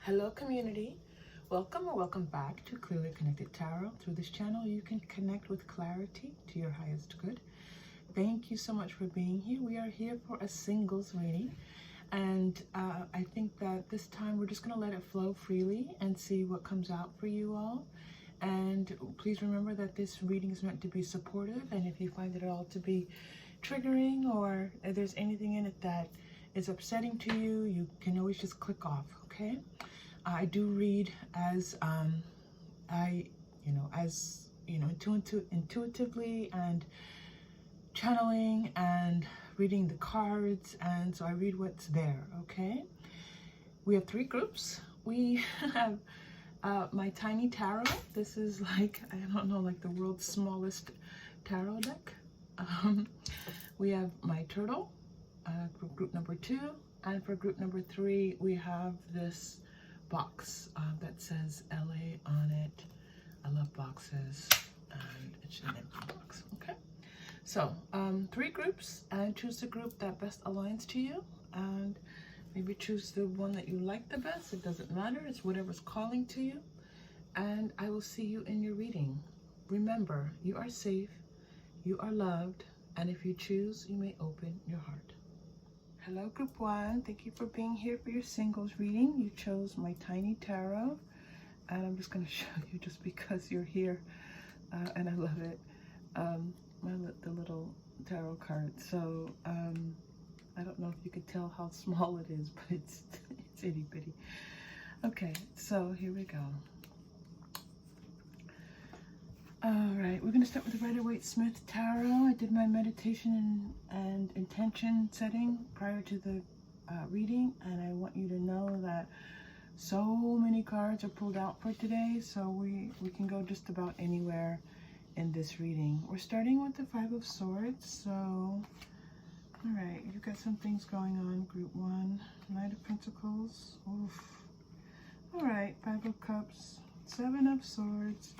Hello community, welcome or welcome back to Clearly Connected Tarot. Through this channel you can connect with clarity to your highest good. Thank you so much for being here. We are here for a singles reading, and I think that this time we're just going to let it flow freely and see what comes out for you all. And please remember that this reading is meant to be supportive, and if you find it at all to be triggering or if there's anything in it that is upsetting to you, you can always just click off, okay? I do read as intuitively and channeling and reading the cards, and so I read what's there, okay? We have three groups. We have my tiny tarot. This is like, I don't know, like the world's smallest tarot deck. We have my turtle for group number 2, and for group number 3 we have this box that says LA on it. I love boxes, and it's an empty box. Okay, so 3 groups, and choose the group that best aligns to you, and maybe choose the one that you like the best. It doesn't matter, it's whatever's calling to you, and I will see you in your reading. Remember, you are safe, you are loved, and if you choose, you may open your heart. Hello group 1, thank you for being here for your singles reading. You chose my tiny tarot, and I'm just going to show you just because you're here, and I love it, the little tarot card. So I don't know if you could tell how small it is, but it's itty bitty. Okay, so here we go. Alright, we're going to start with the Rider-Waite-Smith Tarot. I did my meditation and intention setting prior to the reading, and I want you to know that so many cards are pulled out for today, so we can go just about anywhere in this reading. We're starting with the 5 of Swords, so alright, you've got some things going on, group 1. Knight of Pentacles, oof. Alright, 5 of Cups, 7 of Swords,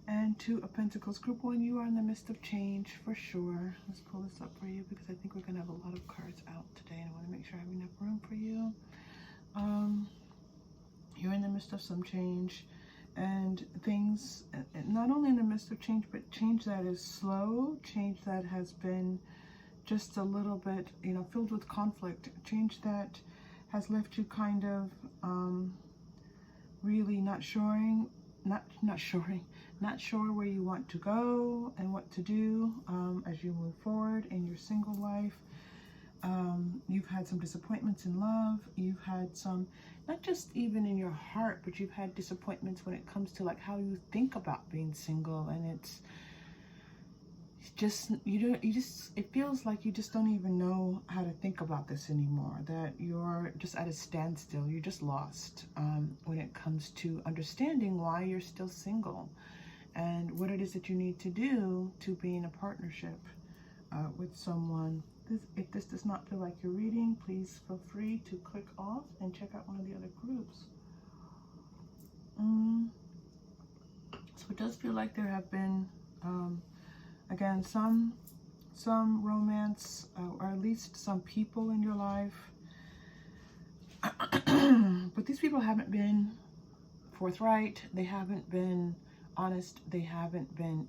and 2 of Pentacles. Group 1, you are in the midst of change for sure. Let's pull this up for you because I think we're going to have a lot of cards out today, and I want to make sure I have enough room for you. You're in the midst of some change, and things, not only in the midst of change, but change that is slow, change that has been just a little bit, filled with conflict, change that has left you kind of really not sure where you want to go and what to do as you move forward in your single life. You've had some disappointments in love. You've had some, not just even in your heart, but you've had disappointments when it comes to like how you think about being single, and it's just, it feels like you just don't even know how to think about this anymore, that you're just at a standstill, you're just lost when it comes to understanding why you're still single and what it is that you need to do to be in a partnership with someone. If this does not feel like your reading, please feel free to click off and check out one of the other groups. So it does feel like there have been again, some romance, or at least some people in your life. But these people haven't been forthright. They haven't been honest. They haven't been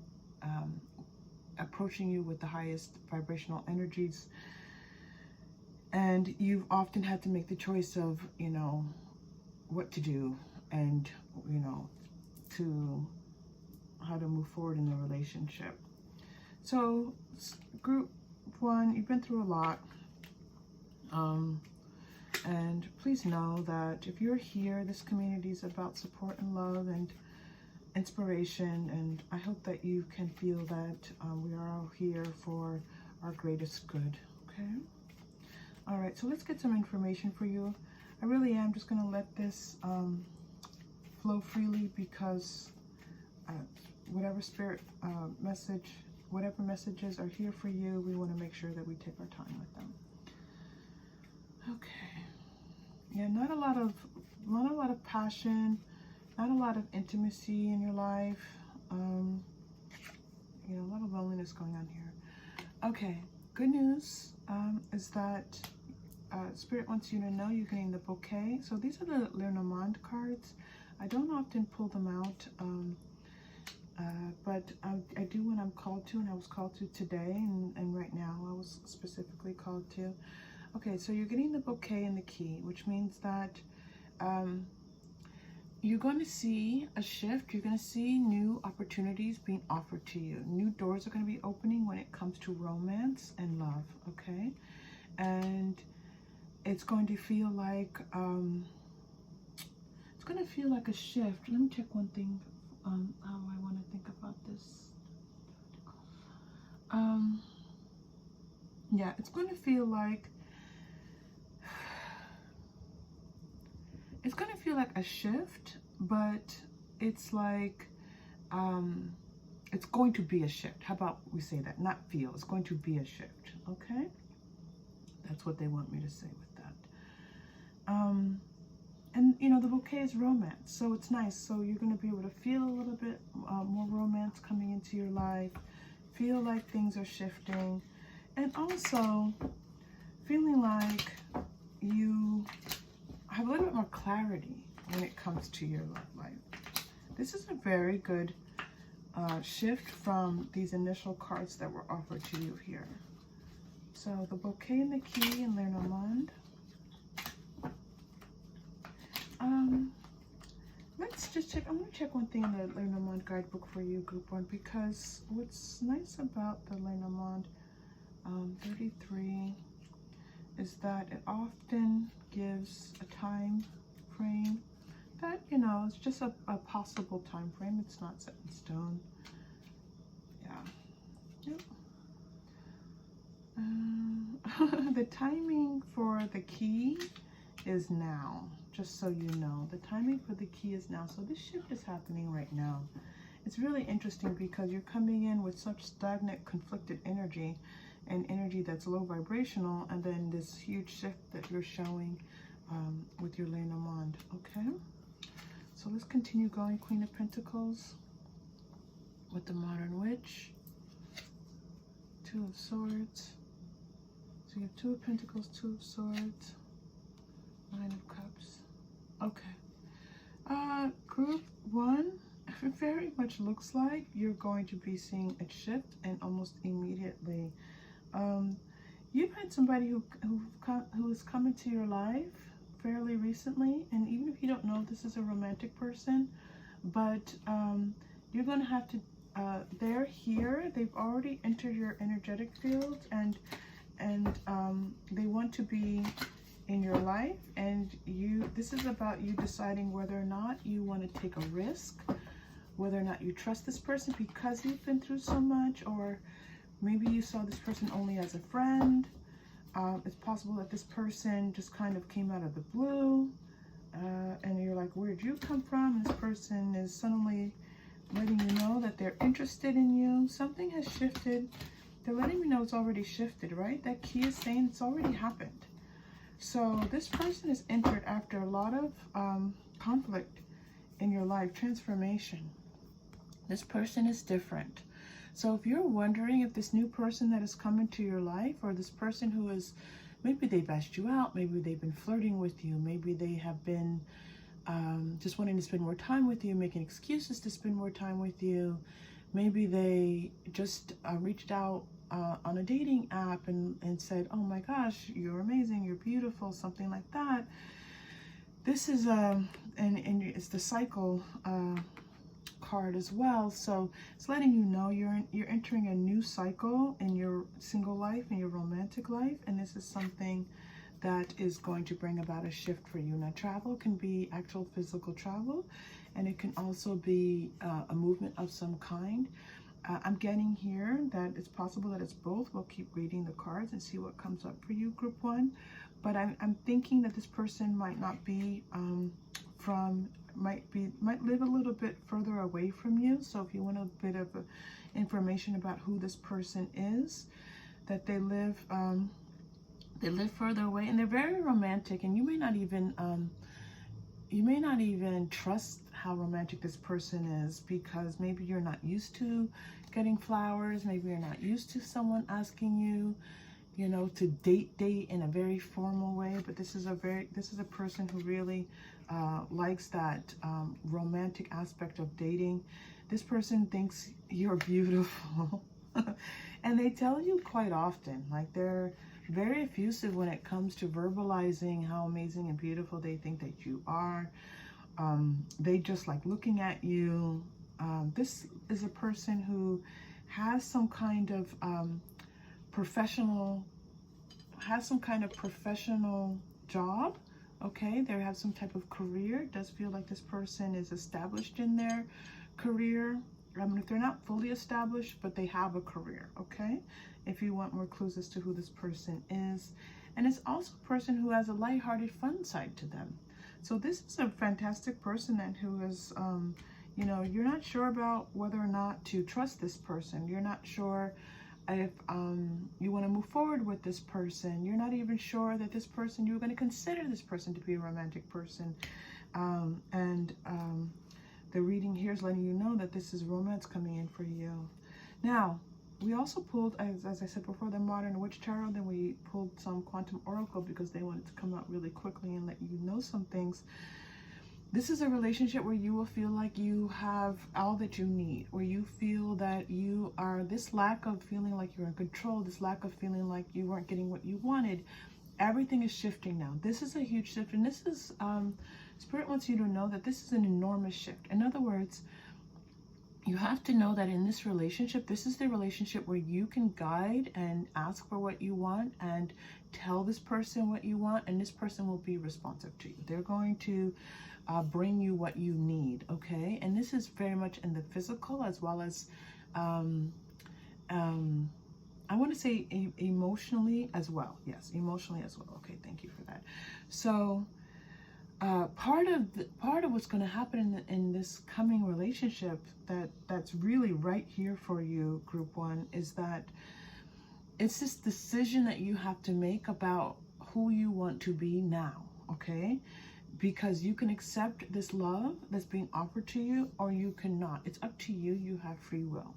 approaching you with the highest vibrational energies. And you've often had to make the choice of, what to do and, how to move forward in the relationship. So, group 1, you've been through a lot, and please know that if you're here, this community is about support and love and inspiration, and I hope that you can feel that we are all here for our greatest good, okay? Alright, so let's get some information for you. I really am just going to let this flow freely because whatever spirit whatever messages are here for you, we want to make sure that we take our time with them. Okay. Yeah, not a lot of passion, not a lot of intimacy in your life. A lot of loneliness going on here. Okay, good news is that Spirit wants you to know you're getting the bouquet. So these are the Lenormand cards. I don't often pull them out, but I do when I'm called to, and I was called to today, and right now I was specifically called to. Okay, so you're getting the bouquet and the key, which means that you're going to see a shift. You're going to see new opportunities being offered to you. New doors are going to be opening when it comes to romance and love, okay? And it's going to feel like a shift. Let me check one thing, how I want to think about this. Yeah, it's going to feel like a shift, but it's like it's going to be a shift. How about we say that? Not feel. It's going to be a shift. Okay, that's what they want me to say with that. And you know, the bouquet is romance, so it's nice. So you're going to be able to feel a little bit more romance coming into your life. Feel like things are shifting, and also feeling like you have a little bit more clarity when it comes to your love life. This is a very good shift from these initial cards that were offered to you here. So the bouquet and the key in Lenormand. Let's just check. I'm going to check one thing in the Lenormand guidebook for you, Group 1, because what's nice about the Lenormand 33 is that it often gives a time frame that, you know, it's just a possible time frame. It's not set in stone. Yeah. Yep. The timing for the key is now, just so you know. The timing for the key is now. So this shift is happening right now. It's really interesting because you're coming in with such stagnant, conflicted energy, and energy that's low vibrational, and then this huge shift that you're showing with your Lenormand. Okay, so let's continue going. Queen of Pentacles with the Modern Witch, Two of Swords. So you have Two of Pentacles, Two of Swords, Nine of Cups. Okay, Group 1, it very much looks like you're going to be seeing a shift, and almost immediately. You've had somebody who has come into your life fairly recently, and even if you don't know this is a romantic person, but you're going to have to, they're here, they've already entered your energetic field, and they want to be in your life, and this is about you deciding whether or not you want to take a risk, whether or not you trust this person because you've been through so much, or maybe you saw this person only as a friend. It's possible that this person just kind of came out of the blue, and you're like, where'd you come from? This person is suddenly letting you know that they're interested in you. Something has shifted. They're letting me know it's already shifted, right? That key is saying it's already happened. So this person is entered after a lot of conflict in your life, transformation. This person is different. So if you're wondering if this new person that has come into your life, or this person who is, maybe they've asked you out, maybe they've been flirting with you, maybe they have been just wanting to spend more time with you, making excuses to spend more time with you, maybe they just reached out on a dating app and said, oh my gosh, you're amazing, you're beautiful, something like that. This is and it's the cycle card as well, so it's letting you know you're entering a new cycle in your single life, in your romantic life, and this is something that is going to bring about a shift for you. Now, travel can be actual physical travel, and it can also be a movement of some kind. I'm getting here that it's possible that it's both. We'll keep reading the cards and see what comes up for you, Group 1. But I'm thinking that this person might not be might live a little bit further away from you. So if you want a bit of information about who this person is, that they live further away, and they're very romantic, and you may not even trust how romantic this person is, because maybe you're not used to getting flowers, maybe you're not used to someone asking you you know, to date in a very formal way, but this is a person who really likes that romantic aspect of dating. This person thinks you're beautiful. And they tell you quite often, like they're very effusive when it comes to verbalizing how amazing and beautiful they think that you are. They just like looking at you. This is a person who has some kind of professional job. Okay, they have some type of career. It does feel like this person is established in their career. I mean, if they're not fully established, but they have a career, okay? If you want more clues as to who this person is. And it's also a person who has a lighthearted, fun side to them. So this is a fantastic person that who is, you know, you're not sure about whether or not to trust this person. You're not sure if you want to move forward with this person. You're not even sure that this person, you're going to consider this person to be a romantic person. The reading here is letting you know that this is romance coming in for you. Now, we also pulled, as I said before, the Modern Witch Tarot. Then we pulled some Quantum Oracle because they wanted to come out really quickly and let you know some things. This is a relationship where you will feel like you have all that you need, where you feel that you are, this lack of feeling like you're in control, this lack of feeling like you weren't getting what you wanted. Everything is shifting now. This is a huge shift, and this is, Spirit wants you to know that this is an enormous shift. In other words, you have to know that in this relationship, this is the relationship where you can guide and ask for what you want and tell this person what you want, and this person will be responsive to you. They're going to bring you what you need, okay? And this is very much in the physical as well as, I want to say emotionally as well. Yes, emotionally as well. Okay, thank you for that. So, part of what's going to happen in this coming relationship that's really right here for you, Group 1, is that it's this decision that you have to make about who you want to be now, okay? Because you can accept this love that's being offered to you, or you cannot. It's up to you. You have free will.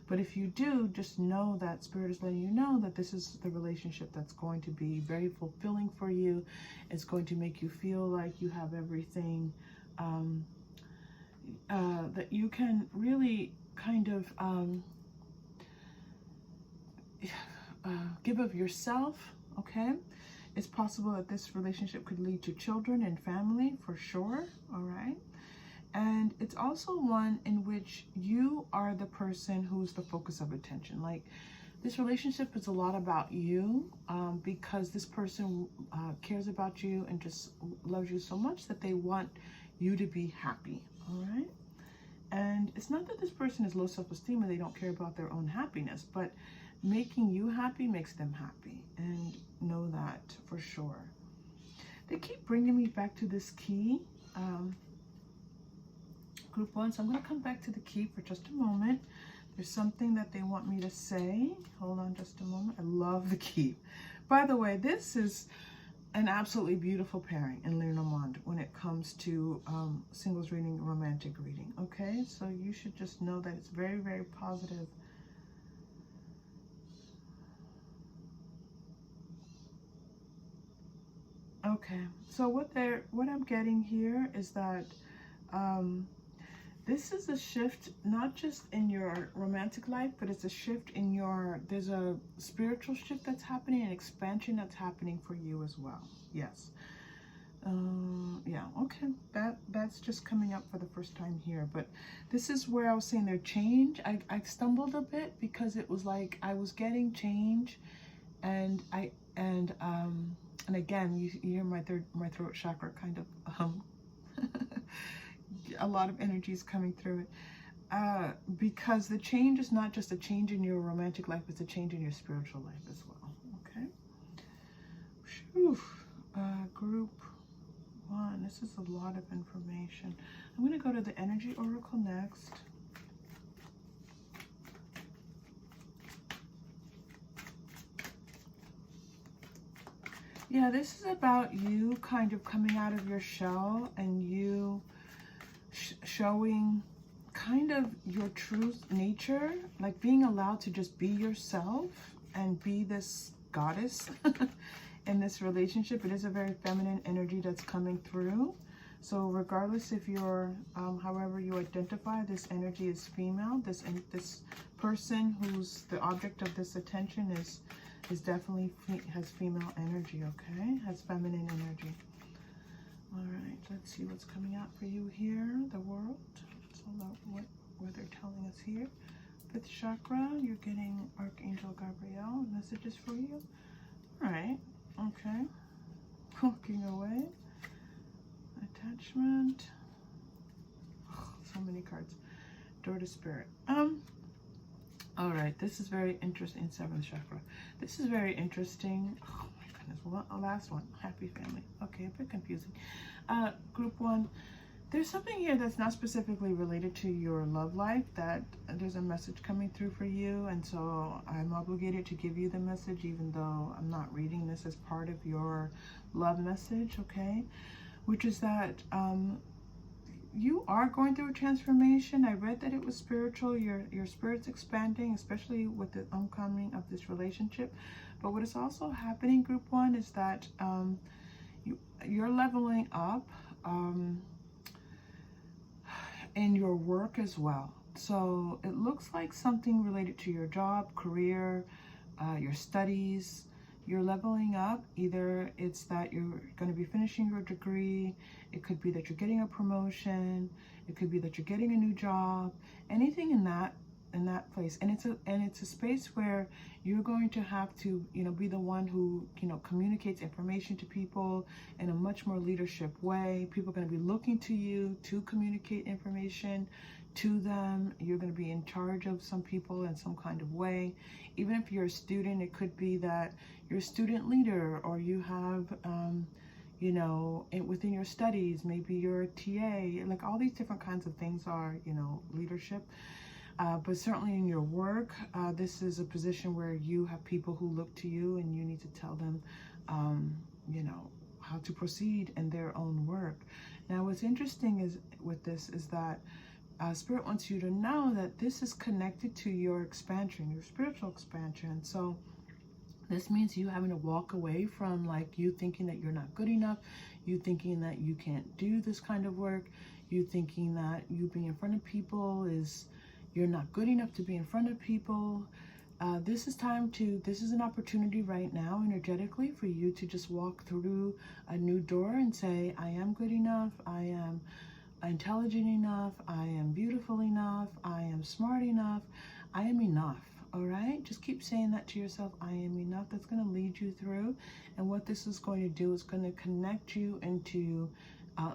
But if you do, just know that Spirit is letting you know that this is the relationship that's going to be very fulfilling for you. It's going to make you feel like you have everything, that you can really kind of give of yourself, okay? It's possible that this relationship could lead to children and family, for sure, all right? And it's also one in which you are the person who's the focus of attention. Like, this relationship is a lot about you, because this person cares about you and just loves you so much that they want you to be happy, all right? And it's not that this person is low self-esteem and they don't care about their own happiness, but making you happy makes them happy, and know that for sure. They keep bringing me back to this key, Group 1, so I'm going to come back to the key for just a moment. There's something that they want me to say. Hold on just a moment. I love the key. By the way, this is an absolutely beautiful pairing in Lenormand when it comes to singles reading, romantic reading, okay? So you should just know that it's very, very positive. Okay, so what I'm getting here is that this is a shift, not just in your romantic life, but it's a shift in your, there's a spiritual shift that's happening, an expansion that's happening for you as well. Yes. Yeah, okay, that's just coming up for the first time here. But this is where I was saying their change. I stumbled a bit because it was like I was getting change, and again, you hear my throat chakra kind of a lot of energy is coming through it, because the change is not just a change in your romantic life, it's a change in your spiritual life as well. Okay. Whew. Group 1, this is a lot of information. I'm going to go to the energy oracle next. Yeah, this is about you kind of coming out of your shell and you showing kind of your true nature, like being allowed to just be yourself and be this goddess in this relationship. It is a very feminine energy that's coming through. So regardless if you're, however you identify, this energy is female. This person who's the object of this attention is definitely has female energy, okay? Has feminine energy. All right, let's see what's coming out for you here, the world. So what they're telling us here. 5th chakra, you're getting Archangel Gabriel messages for you. All right, okay. Walking away. Attachment. Oh, so many cards. Door to Spirit. All right, this is very interesting. 7th chakra. This is very interesting. Oh my goodness. Well, last one. Happy family. Okay, a bit confusing. Group 1. There's something here that's not specifically related to your love life, that there's a message coming through for you, and so I'm obligated to give you the message even though I'm not reading this as part of your love message, okay? Which is that you are going through a transformation. I read that it was spiritual. Your spirit's expanding, especially with the oncoming of this relationship. But what is also happening, group 1, is that you're leveling up in your work as well. So it looks like something related to your job, career, your studies. You're leveling up. Either it's that you're going to be finishing your degree, it could be that you're getting a promotion, it could be that you're getting a new job, anything in that place. And it's a space where you're going to have to, be the one who, communicates information to people in a much more leadership way. People are going to be looking to you to communicate information to them. You're going to be in charge of some people in some kind of way. Even if you're a student, it could be that you're a student leader, or you have, within your studies, maybe you're a TA. Like, all these different kinds of things are, leadership. But certainly in your work, this is a position where you have people who look to you, and you need to tell them, how to proceed in their own work. Now, what's interesting with this is that Spirit wants you to know that this is connected to your expansion, your spiritual expansion. So this means you having to walk away from, like, you thinking that you're not good enough, you thinking that you can't do this kind of work, you thinking that you being in front of people you're not good enough to be in front of people. This is an opportunity right now, energetically, for you to just walk through a new door and say, I am good enough, I am intelligent enough, I am beautiful enough, I am smart enough, I am enough. All right, just keep saying that to yourself. I am enough. That's going to lead you through, and what this is going to do is going to connect you into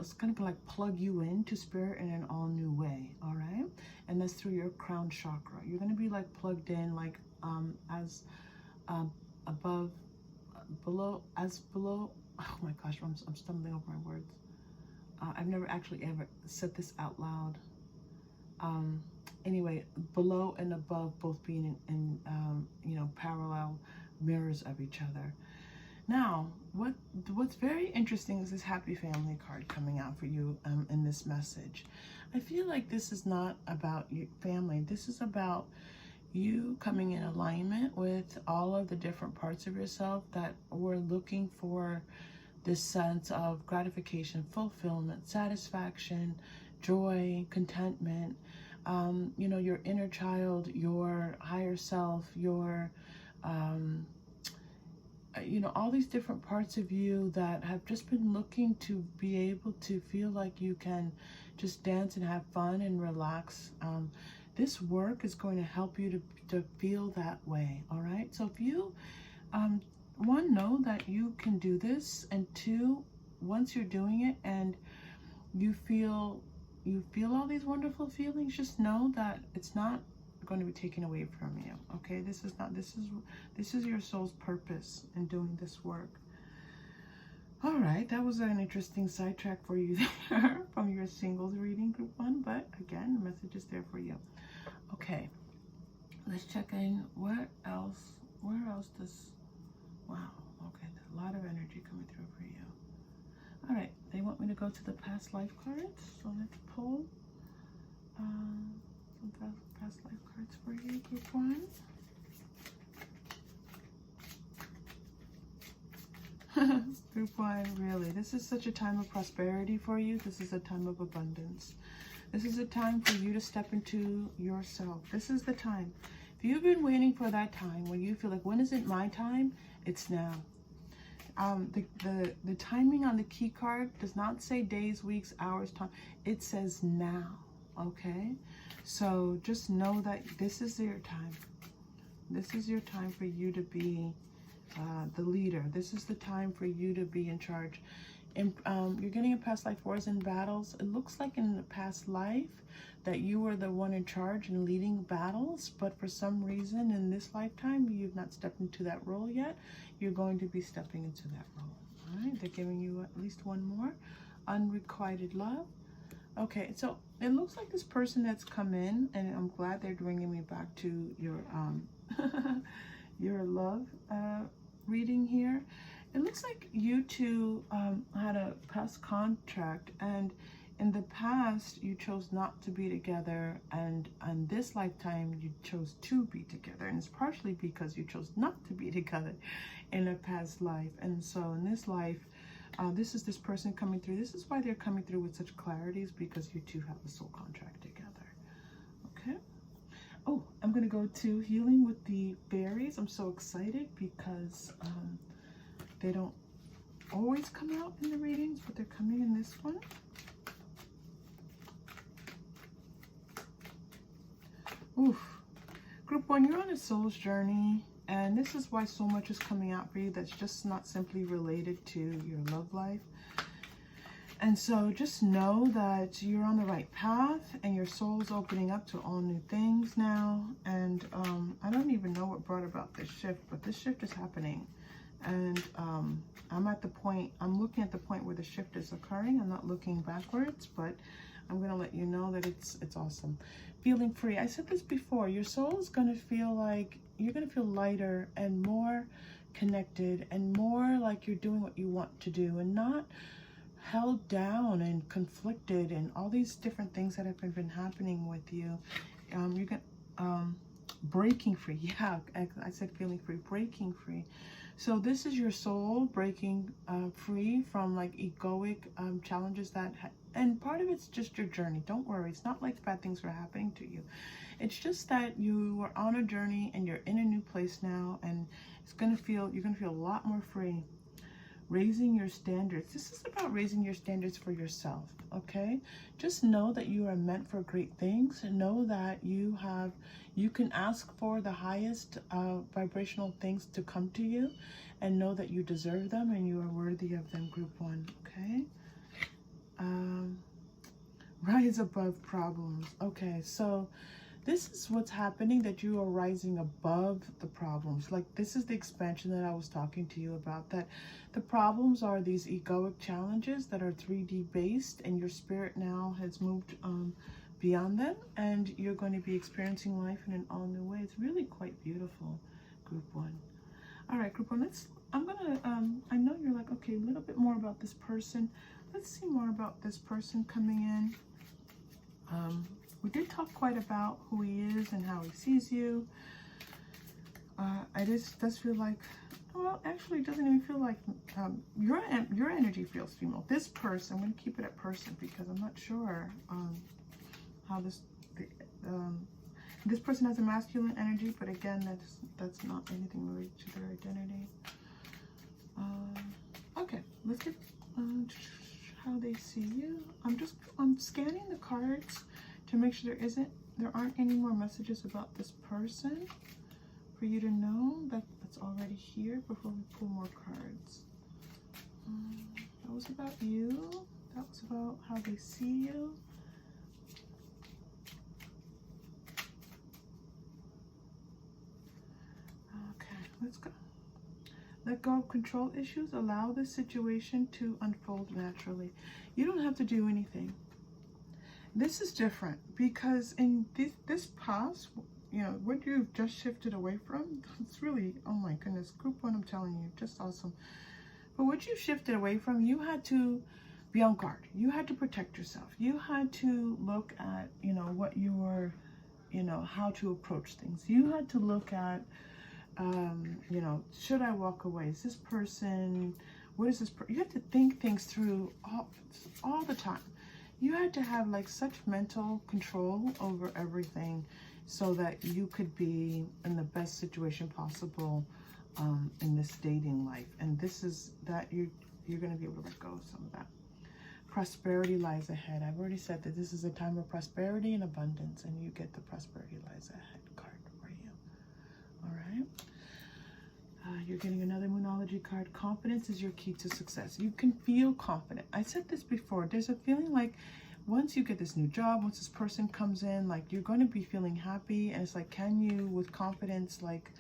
it's going to like plug you into Spirit in an all new way. All right, and that's through your crown chakra. You're going to be like plugged in, like as above, below, as below. Oh my gosh, I'm stumbling over my words. I've never actually ever said this out loud. Anyway, below and above both being in parallel mirrors of each other. Now, what's very interesting is this Happy Family card coming out for you in this message. I feel like this is not about your family. This is about you coming in alignment with all of the different parts of yourself that were looking for this sense of gratification, fulfillment, satisfaction, joy, contentment. Your inner child, your higher self, your, all these different parts of you that have just been looking to be able to feel like you can just dance and have fun and relax. This work is going to help you to feel that way, all right? So if you, one, know that you can do this, and two, once you're doing it and you feel all these wonderful feelings, just know that it's not going to be taken away from you. Okay, this is your soul's purpose in doing this work. All right, that was an interesting sidetrack for you there from your singles reading, group 1, but again, the message is there for you. Okay, let's check in. Where else does, wow, okay, there's a lot of energy coming through for you. All right, they want me to go to the past life cards, so let's pull some past life cards for you, group 1. Group 1, really. This is such a time of prosperity for you. This is a time of abundance. This is a time for you to step into yourself. This is the time. If you've been waiting for that time when you feel like, when is it my time? It's now. The timing on the key card does not say days, weeks, hours, time. It says now, okay? So just know that this is your time. This is your time for you to be the leader. This is the time for you to be in charge. And you're getting a past life wars and battles. It looks like in the past life that you were the one in charge and leading battles, but for some reason in this lifetime you've not stepped into that role yet. You're going to be stepping into that role. All right, they're giving you at least one more. Unrequited love. Okay, so it looks like this person that's come in, and I'm glad they're bringing me back to your your love reading here. It looks like you two had a past contract, and in the past you chose not to be together, and in this lifetime you chose to be together, and it's partially because you chose not to be together in a past life. And so in this life, this is this person coming through. This is why they're coming through with such clarity, is because you two have a soul contract together. Okay. Oh, I'm going to go to healing with the fairies. I'm so excited because they don't always come out in the readings, but they're coming in this one. Oof. Group 1, you're on a soul's journey, and this is why so much is coming out for you that's just not simply related to your love life. And so just know that you're on the right path, and your soul's opening up to all new things now. And I don't even know what brought about this shift, but this shift is happening. And I'm at the point, I'm looking at the point where the shift is occurring. I'm not looking backwards, but I'm going to let you know that it's awesome. Feeling free. I said this before. Your soul is going to feel like, you're going to feel lighter and more connected and more like you're doing what you want to do, and not held down and conflicted and all these different things that have been happening with you. You're going breaking free. Yeah, I said feeling free, breaking free. So this is your soul breaking free from like egoic challenges that and part of it's just your journey. Don't worry, it's not like bad things are happening to you. It's just that you are on a journey and you're in a new place now, and it's gonna feel, you're gonna feel a lot more free. Raising your standards. This is about raising your standards for yourself, okay? Just know that you are meant for great things. Know that you can ask for the highest vibrational things to come to you, and know that you deserve them and you are worthy of them, group 1, okay? Rise above problems. Okay, so this is what's happening, that you are rising above the problems. Like, this is the expansion that I was talking to you about, that the problems are these egoic challenges that are 3D based, and your spirit now has moved beyond them, and you're going to be experiencing life in an all new way. It's really quite beautiful, group 1. All right, group 1, I'm gonna, I know you're like, okay, a little bit more about this person. Let's see more about this person coming in. We did talk quite about who he is and how he sees you. It does feel like, well, actually it doesn't even feel like, your energy feels female. This person, I'm going to keep it at person because I'm not sure how this person has a masculine energy, but again, that's not anything related to their identity. Okay, let's get how they see you. I'm scanning the cards to make sure there aren't any more messages about this person for you to know that's already here before we pull more cards. That was about you. That was about how they see you. Okay, let's go. Let go of control issues. Allow the situation to unfold naturally. You don't have to do anything. This is different because in this past, you know, what you've just shifted away from, it's really, oh my goodness, group 1, I'm telling you, just awesome. But what you shifted away from, you had to be on guard. You had to protect yourself. You had to look at, you know, what you were, you know, how to approach things. You had to look at, you know, should I walk away? Is this person, what is this? You have to think things through all the time. You had to have like such mental control over everything so that you could be in the best situation possible in this dating life. And this is that you're going to be able to let go of some of that. Prosperity lies ahead. I've already said that this is a time of prosperity and abundance, and you get the prosperity lies ahead card for you. All right. You're getting another Moonology card. Confidence is your key to success. You can feel confident. I said this before. There's a feeling like once you get this new job, once this person comes in, like you're going to be feeling happy. And it's like, can you, with confidence, like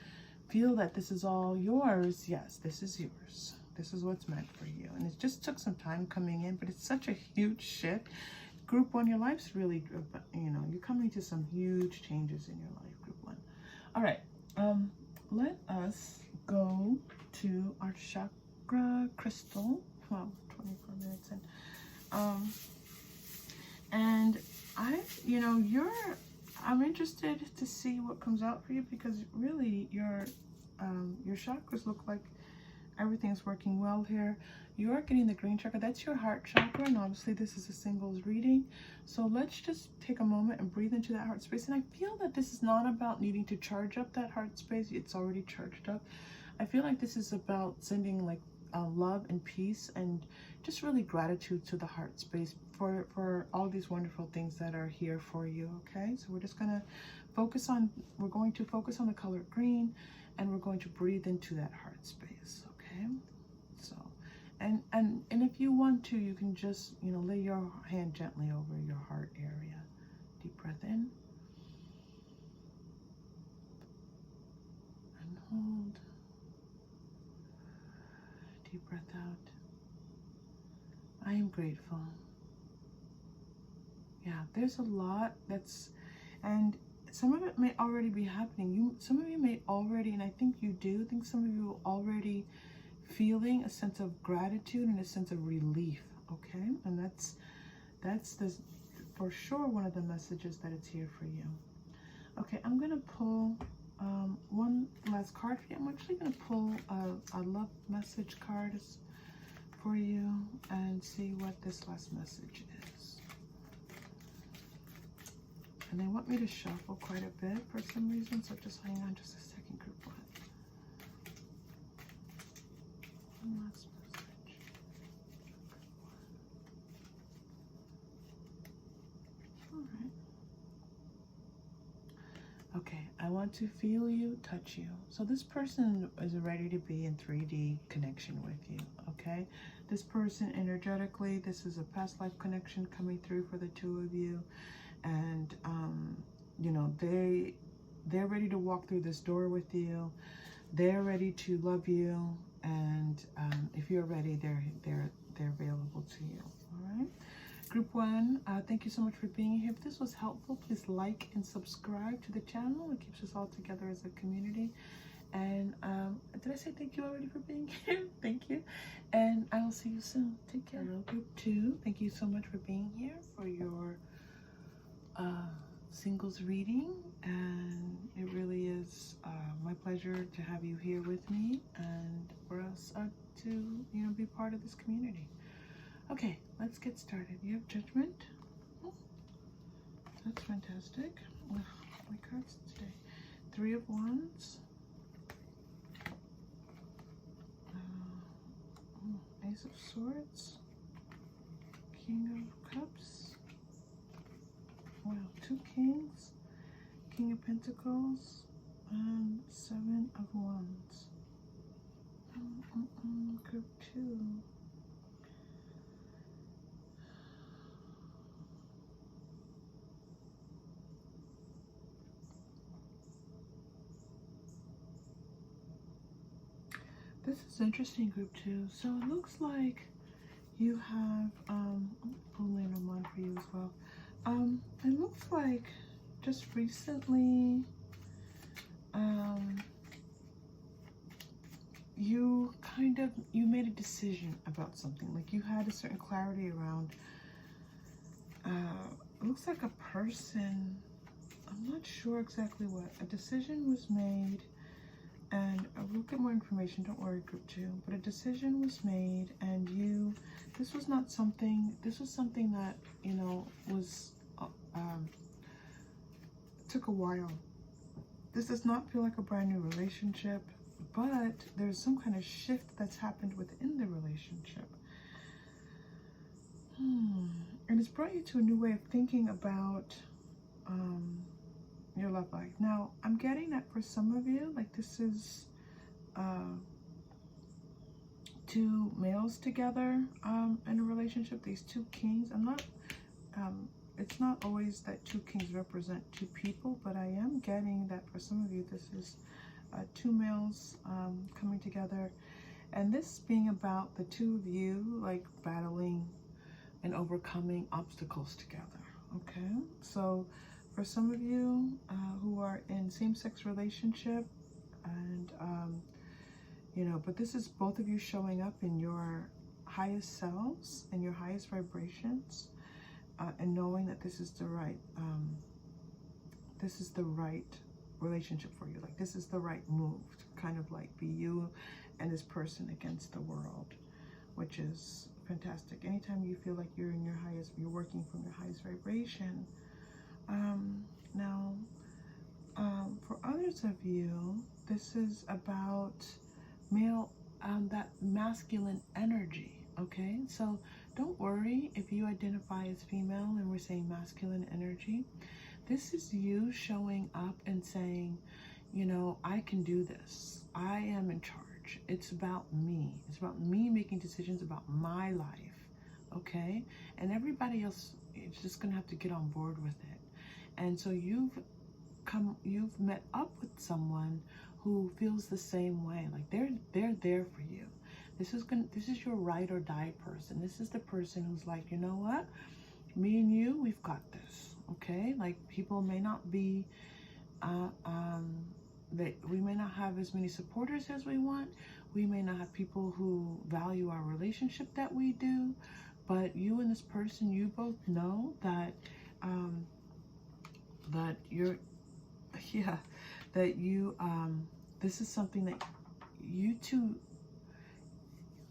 feel that this is all yours? Yes, this is yours. This is what's meant for you. And it just took some time coming in, but it's such a huge shift. Group 1, your life's really, you know, you're coming to some huge changes in your life, Group 1. All right. Let us go to our chakra crystal. Well, 24 minutes in. And I'm interested to see what comes out for you, because really your chakras look like everything's working well here. You are getting the green chakra. That's your heart chakra, and obviously this is a singles reading. So let's just take a moment and breathe into that heart space. And I feel that this is not about needing to charge up that heart space. It's already charged up. I feel like this is about sending like love and peace and just really gratitude to the heart space for all these wonderful things that are here for you. Okay, so we're just gonna focus on the color green, and we're going to breathe into that heart space. Okay, so and if you want to, you can just, you know, lay your hand gently over your heart area. Deep breath in and hold. Deep breath out. I am grateful. Yeah, there's a lot and some of it may already be happening. Some of you may already, and I think you do, some of you are already feeling a sense of gratitude and a sense of relief, okay? And that's for sure one of the messages that it's here for you. Okay, I'm going to pull one last card for you. I'm actually going to pull a love message card for you and see what this last message is. And they want me to shuffle quite a bit for some reason, so just hang on just a second, Group 1. One last message. All right. Okay, I want to feel you, touch you. So this person is ready to be in 3D connection with you, okay? This person energetically, this is a past life connection coming through for the two of you. And, you know, they're ready to walk through this door with you. They're ready to love you. And if you're ready, they're available to you, all right? Group 1, thank you so much for being here. If this was helpful, please like and subscribe to the channel. It keeps us all together as a community. And did I say thank you already for being here? Thank you. And I will see you soon. Take care. Hello, Group 2. Thank you so much for being here for your singles reading. And it really is my pleasure to have you here with me and for us to, you know, be part of this community. Okay, let's get started. You have Judgment. Oh, that's fantastic. Oh, my cards today. 3 of Wands. Ace of Swords. King of Cups. Wow, 2 Kings. King of Pentacles. And 7 of Wands. Group 2. This is interesting, Group 2. So it looks like you have, I'm pulling Lenormand for you as well. It looks like just recently, you made a decision about something. Like you had a certain clarity around, it looks like a person, I'm not sure exactly what. A decision was made, And we'll get more information, don't worry, group 2. But a decision was made, and this was something that, you know, was, took a while. This does not feel like a brand new relationship, but there's some kind of shift that's happened within the relationship. And it's brought you to a new way of thinking about your love life. Now, I'm getting that for some of you, like this is two males together in a relationship, these two kings. It's not always that two kings represent two people, but I am getting that for some of you, this is two males coming together. And this being about the two of you, like battling and overcoming obstacles together, okay? So for some of you who are in same-sex relationship, and you know, but this is both of you showing up in your highest selves and your highest vibrations, and knowing that this is the right relationship for you. Like this is the right move to kind of like be you and this person against the world, which is fantastic. Anytime you feel like you're in your highest, you're working from your highest vibration. Now, for others of you, this is about that masculine energy, okay? So don't worry if you identify as female and we're saying masculine energy. This is you showing up and saying, you know, I can do this. I am in charge. It's about me. It's about me making decisions about my life, okay? And everybody else is just gonna have to get on board with it. And so you've met up with someone who feels the same way. Like they're there for you. This is your ride or die person. This is the person who's like, you know what? Me and you, we've got this, okay? Like people may not be, we may not have as many supporters as we want. We may not have people who value our relationship that we do, but you and this person, you both know that, this is something that you two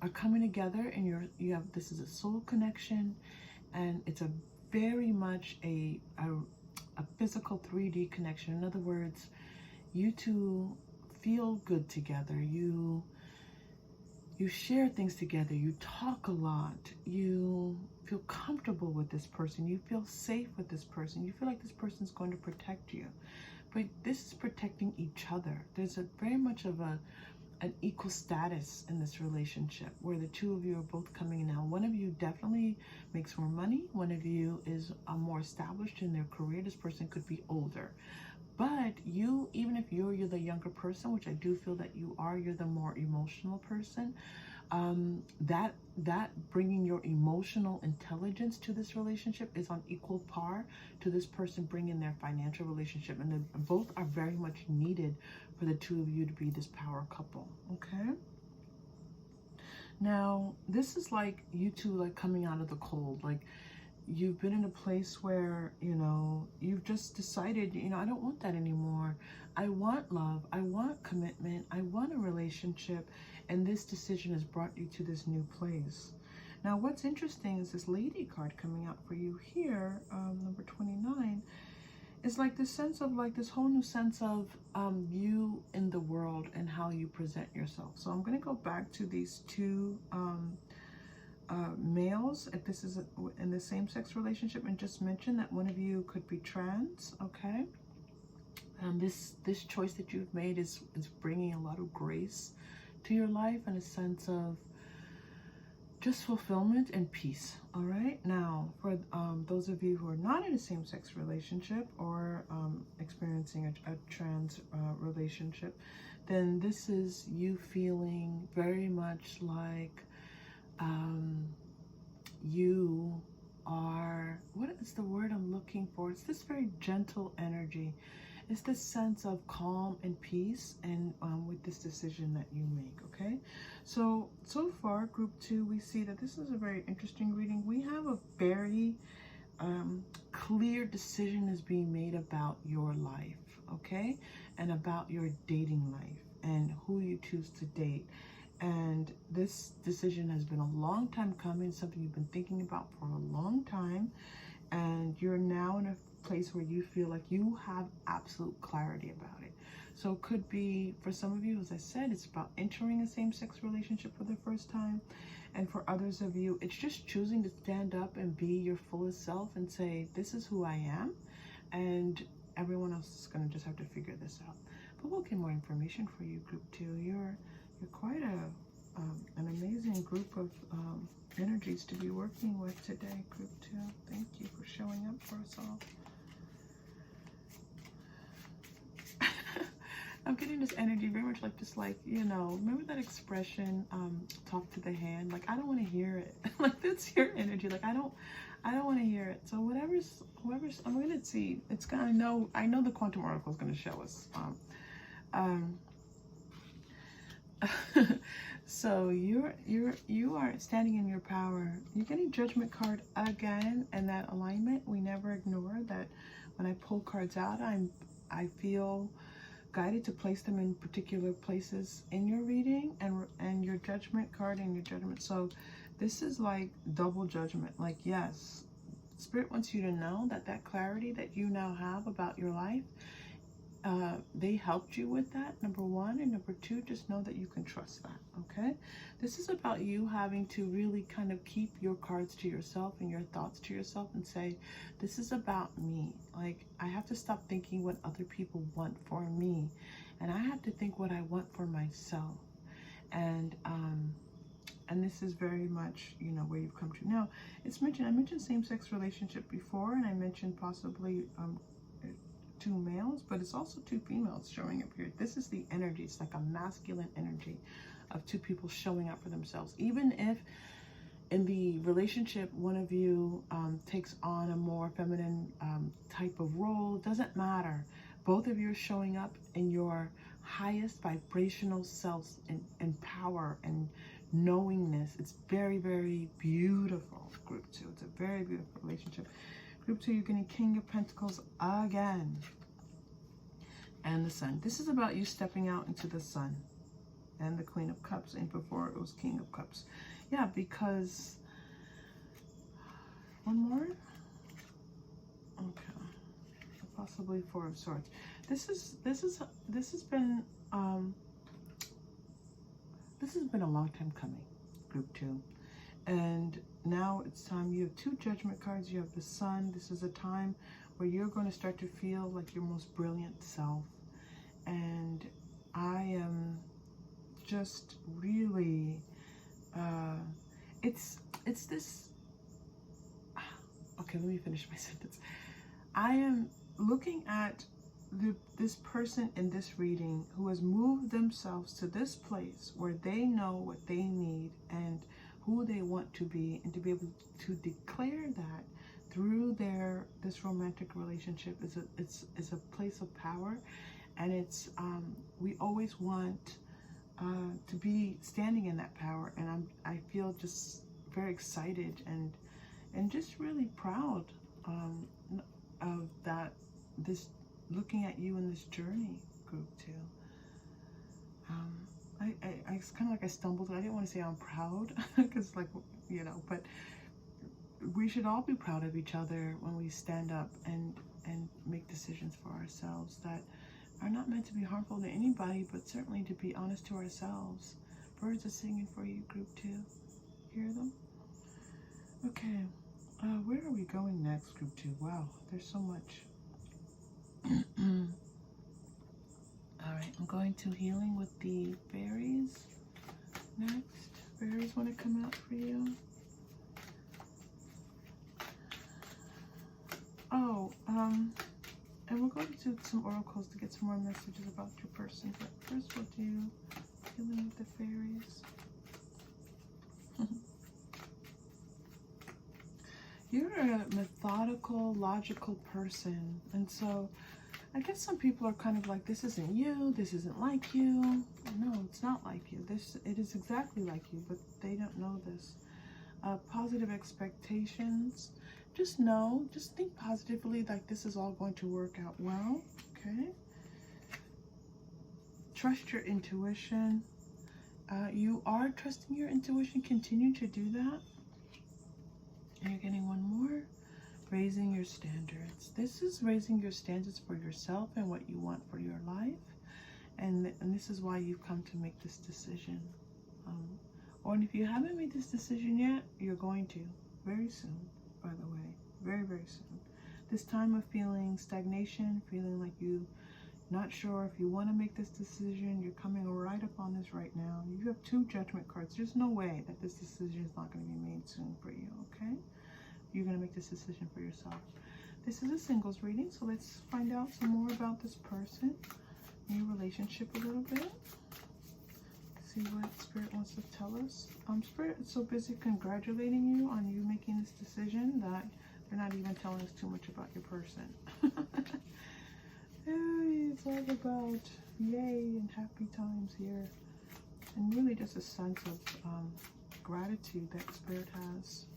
are coming together, and this is a soul connection, and it's a very much a physical 3D connection. In other words, you two feel good together. You share things together. You talk a lot. You feel comfortable with this person. You feel safe with this person. You feel like this person's going to protect you. But this is protecting each other. There's very much of an equal status in this relationship where the two of you are both coming in. Now, one of you definitely makes more money. One of you is more established in their career. This person could be older. But you, even if you're the younger person, which I do feel that you're the more emotional person, that bringing your emotional intelligence to this relationship is on equal par to this person bringing their financial relationship, and both are very much needed for the two of you to be this power couple, okay? Now, this is like you two like coming out of the cold. Like you've been in a place where, you know, you've just decided, you know, I don't want that anymore. I want love. I want commitment. I want a relationship. And this decision has brought you to this new place. Now, what's interesting is this lady card coming out for you here, number 29, is like this sense of like this whole new sense of you in the world and how you present yourself. So I'm going to go back to these two males, if this is in the same-sex relationship, and just mention that one of you could be trans, okay? This choice that you've made is bringing a lot of grace to your life and a sense of just fulfillment and peace, all right? Now, for those of you who are not in a same-sex relationship or experiencing a trans relationship, then this is you feeling very much like you are, what is the word I'm looking for? It's this very gentle energy. It's this sense of calm and peace, and with this decision that you make, okay? So far, group 2, we see that this is a very interesting reading. We have a very clear decision is being made about your life, okay? And about your dating life. and who you choose to date. And this decision has been a long time coming, something you've been thinking about for a long time. And you're now in a place where you feel like you have absolute clarity about it. So it could be, for some of you, as I said, it's about entering a same-sex relationship for the first time. And for others of you, it's just choosing to stand up and be your fullest self and say, this is who I am. And everyone else is going to just have to figure this out. But we'll get more information for you, Group 2. You're quite an amazing group of energies to be working with today, Group 2. Thank you for showing up for us all. I'm getting this energy very much like, just like, you know, remember that expression, talk to the hand? Like, I don't want to hear it. Like, that's your energy. Like, I don't want to hear it. So whoever's, I'm going to see. It's gonna, I know the quantum oracle is going to show us. So you are standing in your power. You're getting Judgment card again, and that alignment, we never ignore that. When I pull cards out, I feel guided to place them in particular places in your reading, and your Judgment card and your Judgment. So this is like double judgment. Like, yes, Spirit wants you to know that that clarity that you now have about your life, they helped you with that, number one. And number two, just know that you can trust that, okay? This is about you having to really kind of keep your cards to yourself and your thoughts to yourself and say, this is about me. Like, I have to stop thinking what other people want for me, and I have to think what I want for myself. And this is very much, you know, where you've come to now. It's mentioned, I mentioned same-sex relationship before, and I mentioned possibly 2 males, but it's also 2 females showing up here. This is the energy. It's like a masculine energy of 2 people showing up for themselves. Even if in the relationship, one of you takes on a more feminine type of role, doesn't matter. Both of you are showing up in your highest vibrational selves and power and knowingness. It's very, very beautiful, Group 2. It's a very beautiful relationship. Group 2, you're getting King of Pentacles again. And the Sun. This is about you stepping out into the Sun. And the Queen of Cups. And before it was King of Cups. Yeah, because... One more? Okay. Possibly 4 of Swords. This has been a long time coming, Group 2. And now it's time. You have 2 Judgment cards. You have the Sun. This is a time where you're going to start to feel like your most brilliant self. And I am just really, it's this, okay, let me finish my sentence. I am looking at this person in this reading who has moved themselves to this place where they know what they need and who they want to be, and to be able to declare that through this romantic relationship is a place of power. And it's we always want to be standing in that power, and I feel just very excited and just really proud of that, this, looking at you in this journey, Group 2. It's kind of like I stumbled. I didn't want to say I'm proud because, like, you know, but we should all be proud of each other when we stand up and make decisions for ourselves that are not meant to be harmful to anybody, but certainly to be honest to ourselves. Birds are singing for you, Group 2. Hear them? Okay. Where are we going next, Group 2? Wow, there's so much. All right, I'm going to healing with the Fairies next. Fairies want to come out for you. Oh, and we're going to do some oracles to get some more messages about your person. But first we'll do healing with the Fairies. You're a methodical, logical person. And so I guess some people are kind of like, this isn't you, this isn't like you. No, it's not like you. It is exactly like you, but they don't know this. Positive expectations. Just think positively, like this is all going to work out well, okay? trust your intuition. You are trusting your intuition. Continue to do that. And you're getting one more. Raising your standards. This is raising your standards for yourself and what you want for your life. And this is why you've come to make this decision. Or if you haven't made this decision yet, you're going to very soon, by the way. Very, very soon. This time of feeling stagnation, feeling like you not sure if you want to make this decision, you're coming right up on this right now. You have 2 judgment cards. There's no way that this decision is not going to be made soon for you, okay? You're going to make this decision for yourself. This is a singles reading, so let's find out some more about this person, your relationship a little bit. See what Spirit wants to tell us. Spirit is so busy congratulating you on you making this decision that they're not even telling us too much about your person. It's all about yay and happy times here. And really just a sense of gratitude that Spirit has.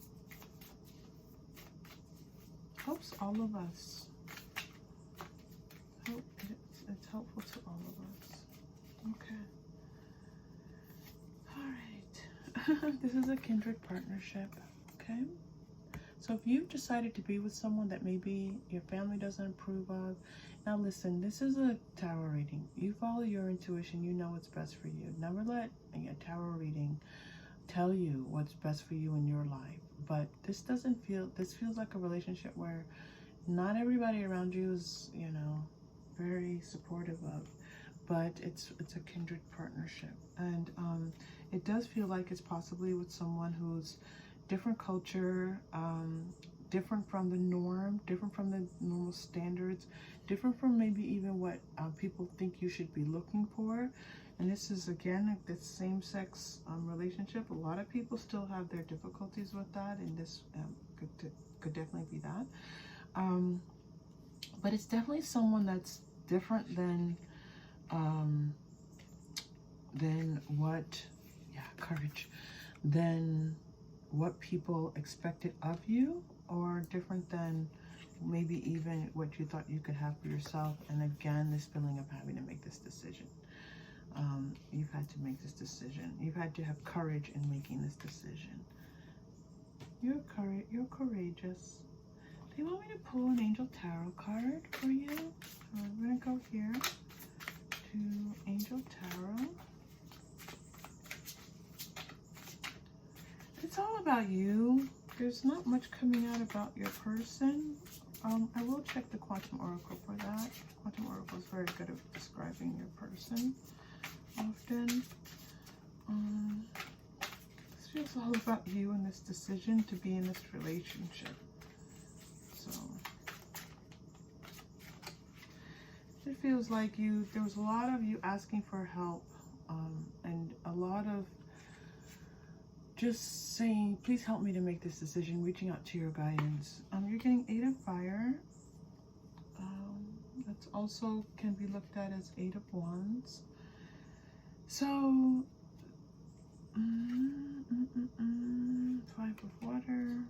Helps all of us. It's helpful to all of us. Okay. Alright. This is a kindred partnership. Okay. So if you've decided to be with someone that maybe your family doesn't approve of, now listen, this is a tarot reading. You follow your intuition, you know what's best for you. Never let a tarot reading tell you what's best for you in your life. But this feels like a relationship where not everybody around you is, you know, very supportive of, but it's a kindred partnership. And it does feel like it's possibly with someone who's different culture, different from the norm, different from the normal standards, different from maybe even what people think you should be looking for. And this is, again, the same-sex relationship. A lot of people still have their difficulties with that, and this could definitely be that. But it's definitely someone that's different than what, courage, than what people expected of you, or different than maybe even what you thought you could have for yourself. And again, this feeling of having to make this decision. You've had to make this decision. You've had to have courage in making this decision. You're courageous. Do you want me to pull an Angel Tarot card for you? We're going to go here to Angel Tarot. It's all about you. There's not much coming out about your person. I will check the Quantum Oracle for that. Quantum Oracle is very good at describing your person often. This feels all about you and this decision to be in this relationship. So it feels like there was a lot of you asking for help, and a lot of just saying, please help me to make this decision, reaching out to your guidance. You're getting 8 of Fire. That's also can be looked at as 8 of Wands. So, 5 of Water,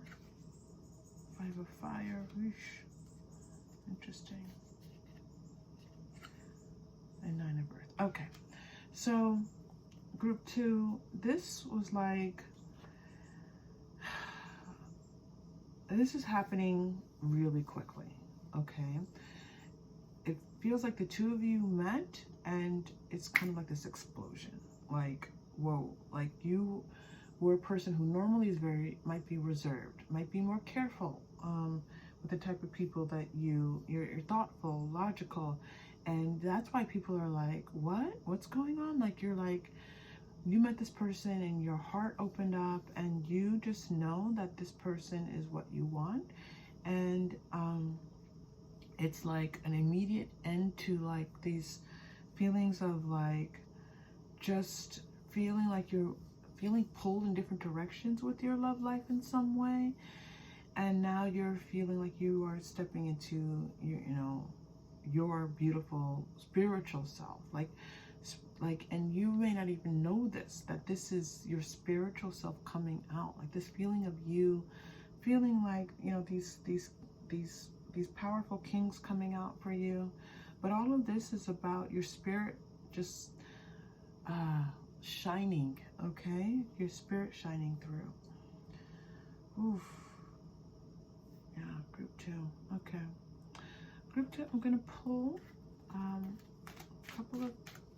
5 of Fire. Whoosh. Interesting. And 9 of Earth. Okay, so group 2, this was like, this is happening really quickly, okay? It feels like the 2 of you met and it's kind of like this explosion. Like, whoa, like you were a person who normally is might be reserved, might be more careful with the type of people that you're thoughtful, logical. And that's why people are like, what's going on? Like, you're like, you met this person and your heart opened up and you just know that this person is what you want. And it's like an immediate end to like these feelings of like just feeling like you're feeling pulled in different directions with your love life in some way. And now you're feeling like you are stepping into your beautiful spiritual self. Like, and you may not even know that this is your spiritual self coming out. Like this feeling of you feeling like, these powerful kings coming out for you. But all of this is about your spirit just shining, okay? Your spirit shining through. Oof. Yeah, group 2. Okay. Group 2, I'm going to pull a couple of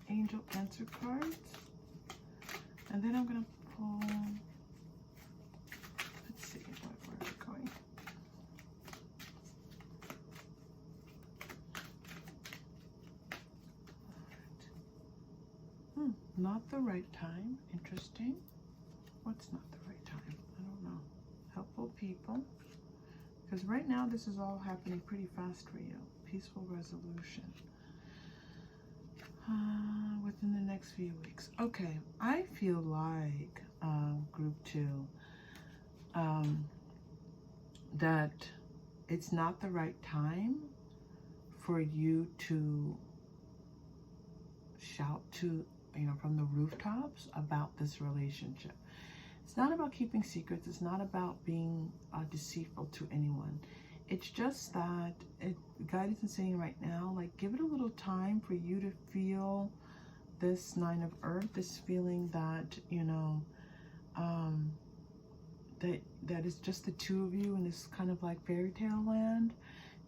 angel answer cards. And then I'm going to pull, let's see, where are we going? Not the right time. Interesting. What's not the right time? I don't know. Helpful people. Because right now this is all happening pretty fast for you. Peaceful resolution. Within the next few weeks. Okay. I feel like, group 2, that it's not the right time for you to shout to, from the rooftops about this relationship. It's not about keeping secrets. It's not about being deceitful to anyone. It's just that guidance is saying right now, like, give it a little time for you to feel this 9 of Earth, this feeling that, that is just the two of you in this kind of like fairy tale land,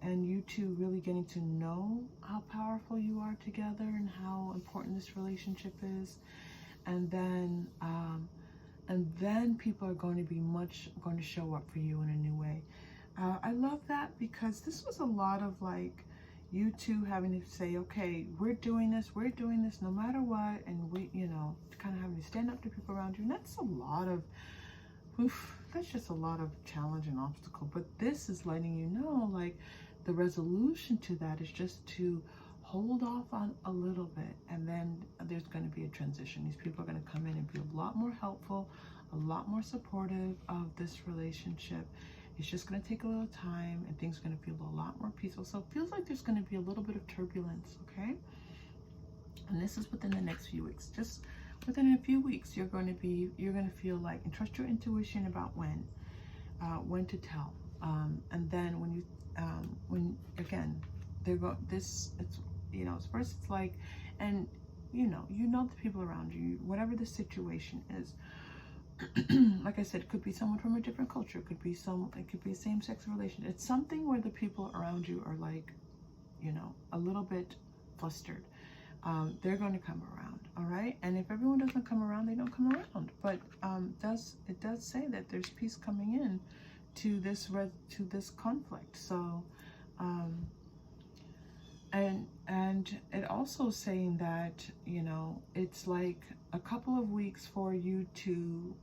and you two really getting to know how powerful you are together and how important this relationship is. And then people are going to show up for you in a new way. I love that, because this was a lot of like you two having to say, okay, we're doing this no matter what, and we, kind of having to stand up to people around you. And that's a lot of, that's just a lot of challenge and obstacle. But this is letting you know, like, the resolution to that is just to hold off on a little bit, and then there's going to be a transition. These people are going to come in and be a lot more helpful, a lot more supportive of this relationship. It's just going to take a little time, and things are going to feel a lot more peaceful. So it feels like there's going to be a little bit of turbulence, okay? And this is within the next few weeks. Just within a few weeks, you're going to feel like, and trust your intuition about when to tell. And then when again, it's first it's like, and the people around you, whatever the situation is. Like I said, it could be someone from a different culture. It could be a same-sex relation. It's something where the people around you are like, a little bit flustered. They're going to come around, all right? And if everyone doesn't come around, they don't come around. But it does say that there's peace coming in to this conflict. So, and it also saying that, it's like a couple of weeks for you to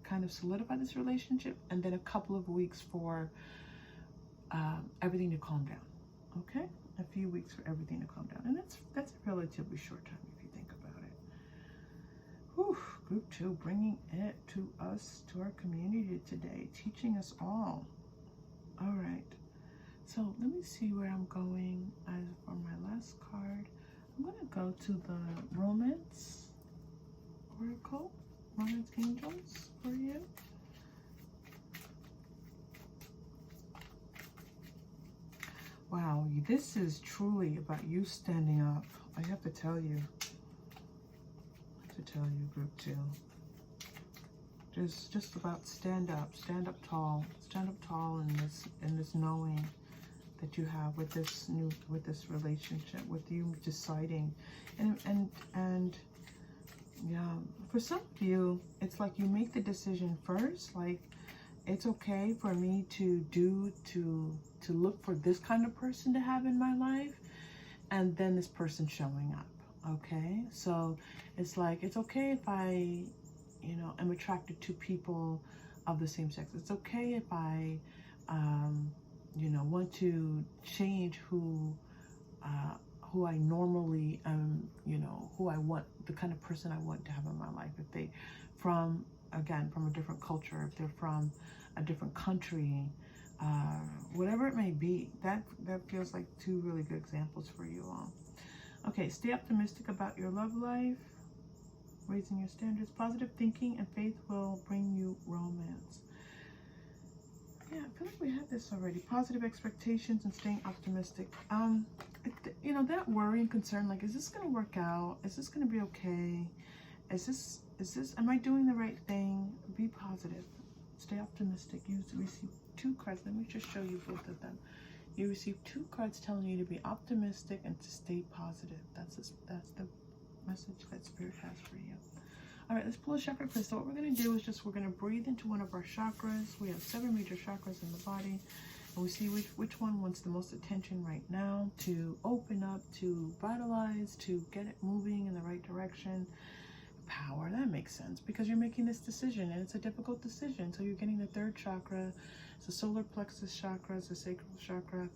kind of solidify this relationship, and then a couple of weeks for everything to calm down. Okay, a few weeks for everything to calm down, and that's a relatively short time if you think about it. Whew, group 2, bringing it to us, to our community today, teaching us all. All right. So let me see where I'm going as for my last card. I'm going to go to the Romance Oracle, Romance Angels for you. Wow, this is truly about you standing up. I have to tell you. Group 2. Just about stand up tall in this knowing that you have with this relationship, with you deciding, and yeah, for some of you, it's like you make the decision first, like, it's okay for me to look for this kind of person to have in my life, and then this person showing up. Okay, so it's like, it's okay if I am attracted to people of the same sex. It's okay if I want to change who I normally am, who I want, the kind of person I want to have in my life. If they from a different culture, if they're from a different country, whatever it may be, that feels like 2 really good examples for you all. Okay, stay optimistic about your love life, raising your standards. Positive thinking and faith will bring you romance. Yeah, I feel like we had this already. Positive expectations and staying optimistic. You know, that worry and concern, like, is this going to work out? Is this going to be okay? Am I doing the right thing? Be positive. Stay optimistic. You receive 2 cards. Let me just show you both of them. You receive 2 cards telling you to be optimistic and to stay positive. That's the message that Spirit has for you. All right, let's pull a chakra crystal. What we're going to do is we're going to breathe into one of our chakras. We have 7 major chakras in the body. And we see which one wants the most attention right now to open up, to vitalize, to get it moving in the right direction. Power, that makes sense because you're making this decision and it's a difficult decision. So you're getting the 3rd chakra. It's the solar plexus chakra, it's the sacral chakra,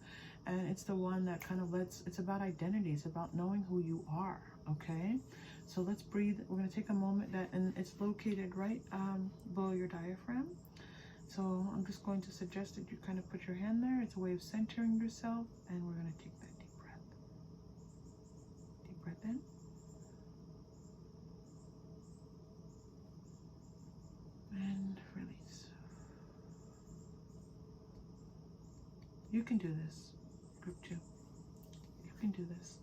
and it's the one that kind of it's about identity, it's about knowing who you are, okay? So let's breathe. We're going to take a moment and it's located right below your diaphragm. So I'm just going to suggest that you kind of put your hand there. It's a way of centering yourself, and we're going to take that deep breath. Deep breath in. And release. You can do this, group 2. You can do this.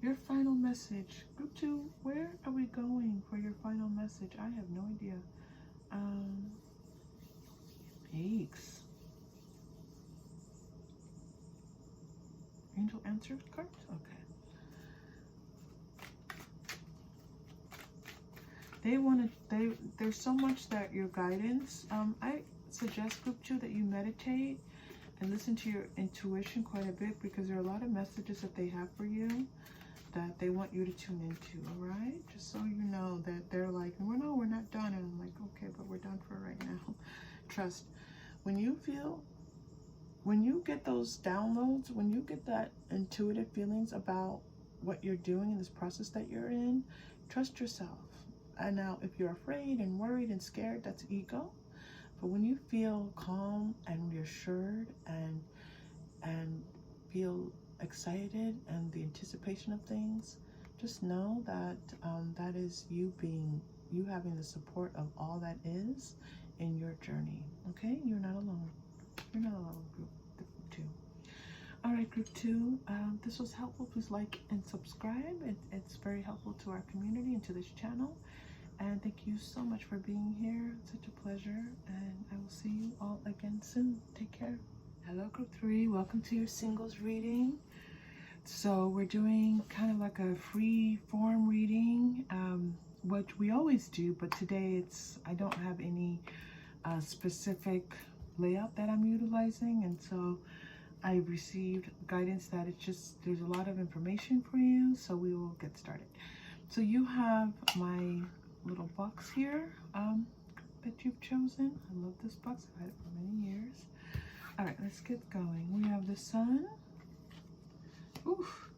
Your final message. Group 2, where are we going for your final message? I have no idea. Yikes. Angel answer cards? Okay. There's so much that your guidance, I suggest group 2 that you meditate and listen to your intuition quite a bit, because there are a lot of messages that they have for you that they want you to tune into, all right? Just so you know that they're like, well, no, we're not done. And I'm like, okay, but we're done for right now. Trust. When you get those downloads, when you get that intuitive feelings about what you're doing in this process that you're in, trust yourself. And now, if you're afraid and worried and scared, that's ego. But when you feel calm and reassured and feel excited and the anticipation of things, just know that that is you having the support of all that is in your journey. Okay, you're not alone. You're not alone, group 2. All right, group 2. This was helpful. Please like and subscribe. It's very helpful to our community and to this channel. And thank you so much for being here. It's such a pleasure. And I will see you all again soon. Take care. Hello, group 3. Welcome to your singles reading. So we're doing kind of like a free form reading, which we always do, but today I don't have any specific layout that I'm utilizing, and so I received guidance that there's a lot of information for you, so we will get started. So you have my little box here that you've chosen. I love this box. I've had it for many years. All right, let's get going. We have the Sun,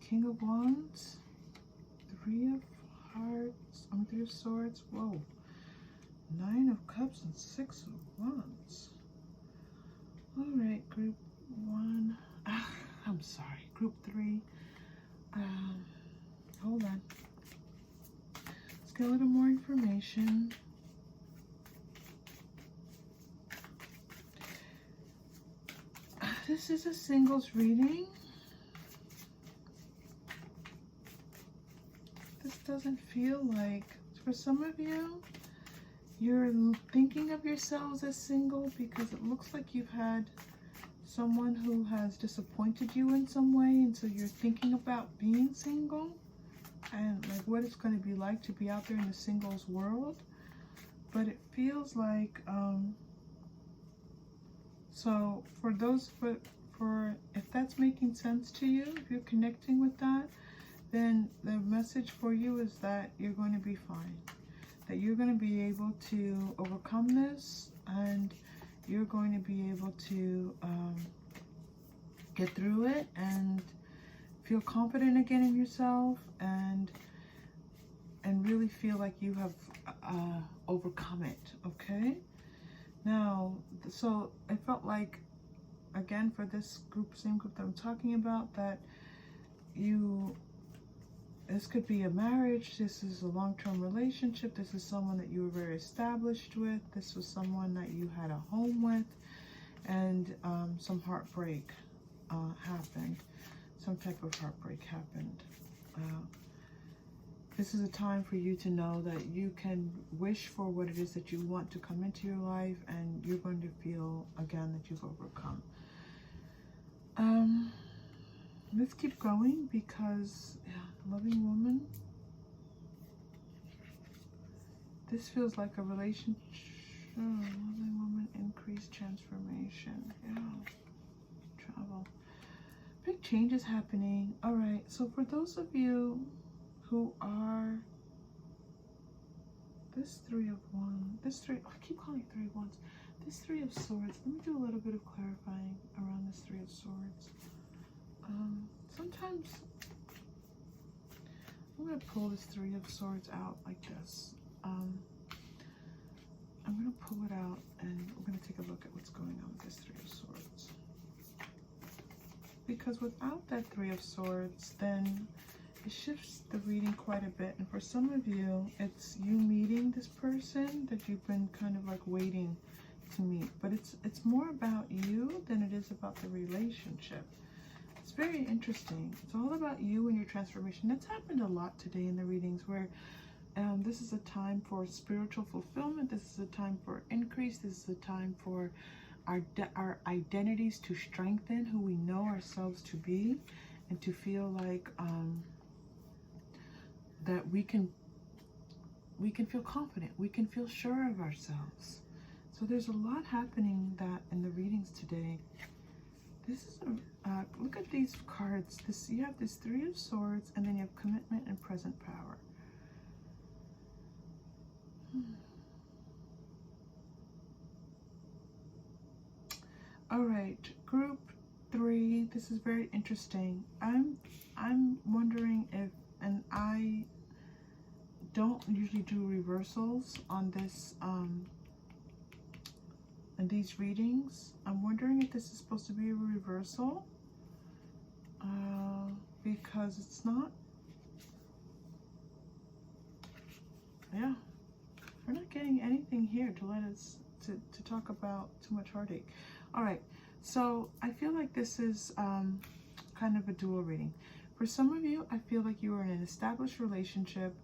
King of Wands, 3 of Hearts, 3 of Swords, whoa, 9 of Cups and 6 of Wands. All right, group 1, I'm sorry, group 3, hold on. Let's get a little more information. This is a singles reading. This doesn't feel like, for some of you, you're thinking of yourselves as single because it looks like you've had someone who has disappointed you in some way, and so you're thinking about being single and like what it's going to be like to be out there in the singles world. But it feels like so for those, for if that's making sense to you, if you're connecting with that, then the message for you is that you're going to be fine, that you're going to be able to overcome this, and you're going to be able to get through it and feel confident again in yourself, and really feel like you have overcome it. Okay, now, so I felt like, again, for this group, same group that I'm talking about, that this could be a marriage, this is a long-term relationship, this is someone that you were very established with, this was someone that you had a home with, and some heartbreak happened. Some type of heartbreak happened. This is a time for you to know that you can wish for what it is that you want to come into your life, and you're going to feel again that you've overcome. Let's keep going, because loving woman, this feels like a relationship. Loving woman, increased transformation. Yeah, travel, big changes happening. All right, so for those of you who are this Three of Wands, this three, I keep calling it Three of Wands, this Three of Swords. Let me do a little bit of clarifying around this Three of Swords. Sometimes I'm going to pull this Three of Swords out like this. I'm going to pull it out, and we're going to take a look at what's going on with this Three of Swords. Because without that Three of Swords, then it shifts the reading quite a bit. And for some of you, it's you meeting this person that you've been kind of like waiting to meet. But it's more about you than it is about the relationship. It's very interesting. It's all about you and your transformation. That's happened a lot today in the readings, where this is a time for spiritual fulfillment. This is a time for increase. This is a time for our identities to strengthen who we know ourselves to be, and to feel like that we can feel confident. We can feel sure of ourselves. So there's a lot happening that in the readings today. This is look at these cards. You have this Three of Swords, and then you have commitment and present power. All right, group 3. This is very interesting. I'm wondering if, and I don't usually do reversals on this in these readings. I'm wondering if this is supposed to be a reversal, because it's not. Yeah, we're not getting anything here to let us to talk about too much heartache. All right, so I feel like this is kind of a dual reading. For some of you, I feel like you are in an established relationship,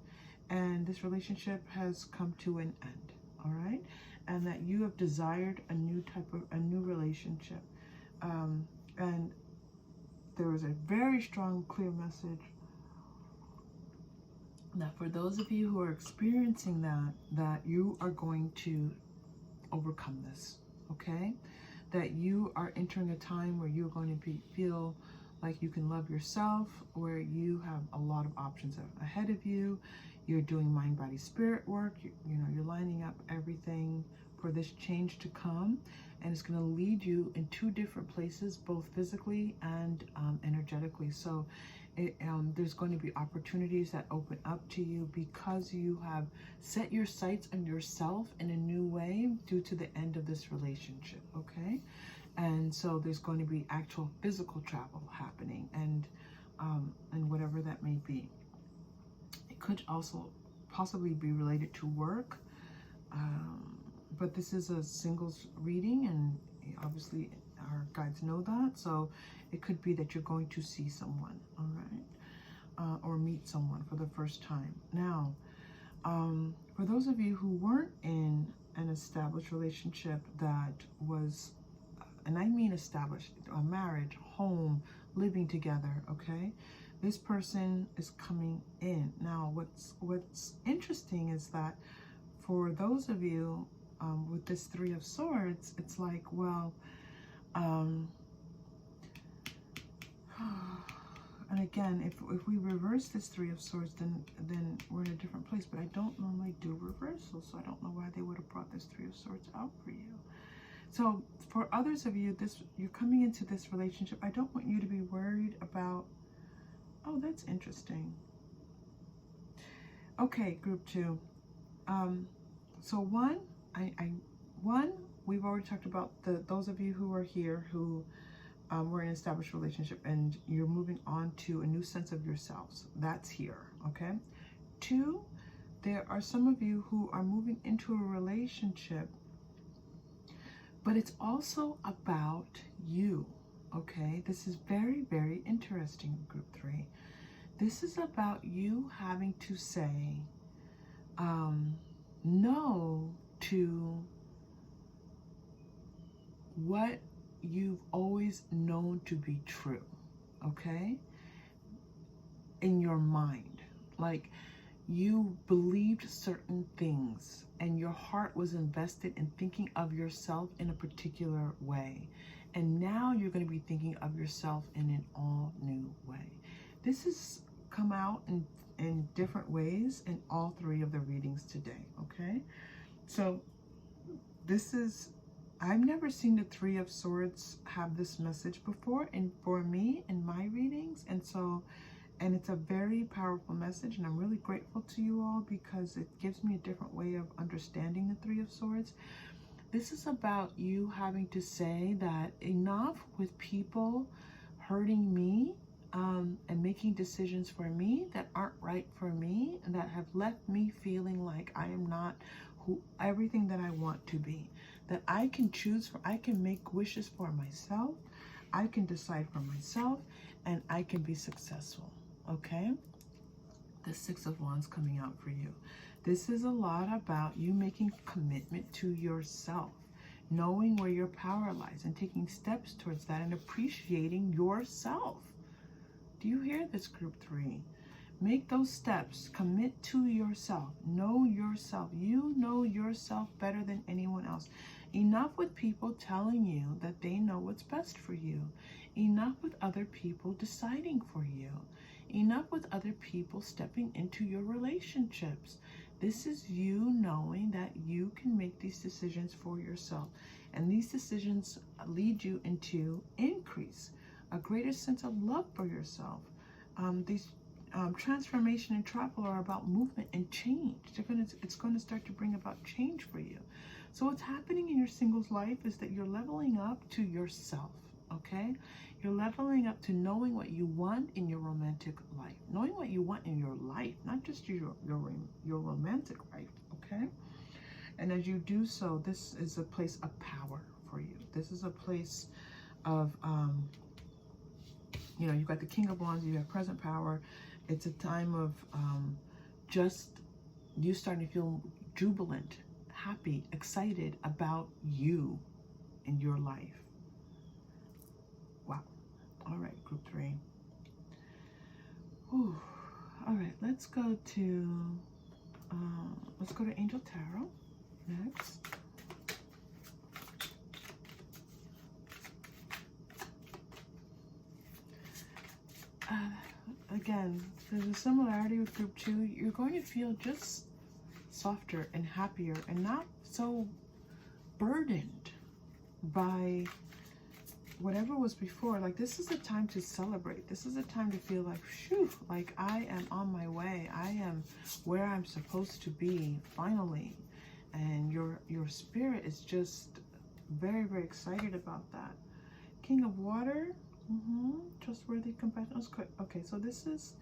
and this relationship has come to an end. All right, and that you have desired a new relationship, and there was a very strong, clear message that for those of you who are experiencing that you are going to overcome this. Okay, that you are entering a time where you're going to feel like you can love yourself, where you have a lot of options ahead of you. You're doing mind, body, spirit work. You're lining up everything for this change to come, and it's going to lead you in 2 different places, both physically and energetically. So there's going to be opportunities that open up to you because you have set your sights on yourself in a new way due to the end of this relationship. Okay, and so there's going to be actual physical travel happening, and whatever that may be. It could also possibly be related to work, but this is a singles reading, and obviously our guides know that. So it could be that you're going to see someone, all right, or meet someone for the first time. Now, for those of you who weren't in an established relationship that was, and I mean established, a marriage, home, living together, okay? This person is coming in. Now, what's interesting is that for those of you with this Three of Swords, it's like, well, and again, if we reverse this Three of Swords, then we're in a different place. But I don't normally do reversals, so I don't know why they would have brought this Three of Swords out for you. So for others of you, you're coming into this relationship. I don't want you to be worried about, oh, that's interesting. Okay, group 2. So one, we've already talked about those of you who are here who were in an established relationship and you're moving on to a new sense of yourselves. That's here, okay? 2, there are some of you who are moving into a relationship but it's also about you, okay? This is very, very interesting, group 3. This is about you having to say no to what you've always known to be true, okay? In your mind. Like, you believed certain things and your heart was invested in thinking of yourself in a particular way. And now you're going to be thinking of yourself in an all new way. This has come out in different ways in all 3 of the readings today, okay? So this is, I've never seen the 3 of Swords have this message before, and for me in my readings, and it's a very powerful message, and I'm really grateful to you all because it gives me a different way of understanding the 3 of Swords. This is about you having to say that enough with people hurting me and making decisions for me that aren't right for me and that have left me feeling like I am not everything that I want to be. That I can choose for, I can make wishes for myself, I can decide for myself, and I can be successful. Okay, the 6 of Wands coming out for you. This is a lot about you making a commitment to yourself, knowing where your power lies and taking steps towards that and appreciating yourself. Do you hear this, group 3? Make those steps. Commit to yourself. Know yourself. You know yourself better than anyone else. Enough with people telling you that they know what's best for you. Enough with other people deciding for you. Enough with other people stepping into your relationships. This is you knowing that you can make these decisions for yourself. And these decisions lead you into increase, a greater sense of love for yourself. These transformation and travel are about movement and change. It's going to start to bring about change for you. So what's happening in your singles life is that you're leveling up to yourself, okay? You're leveling up to knowing what you want in your romantic life, knowing what you want in your life, not just your romantic life, okay? And as you do so, this is a place of power for you. This is a place of, you know, you've got the King of Wands, you have present power. It's a time of just you starting to feel jubilant, happy, excited about you in your life. Wow. All right, group 3. Whew. All right, let's go to Angel Tarot next. Again, there's a similarity with group 2. You're going to feel just softer and happier and not so burdened by whatever was before. Like, this is a time to celebrate. This is a time to feel like, phew, like I am on my way. I am where I'm supposed to be finally. And your spirit is just very, very excited about that. King of Water. Trustworthy, compassionate. Okay, so this is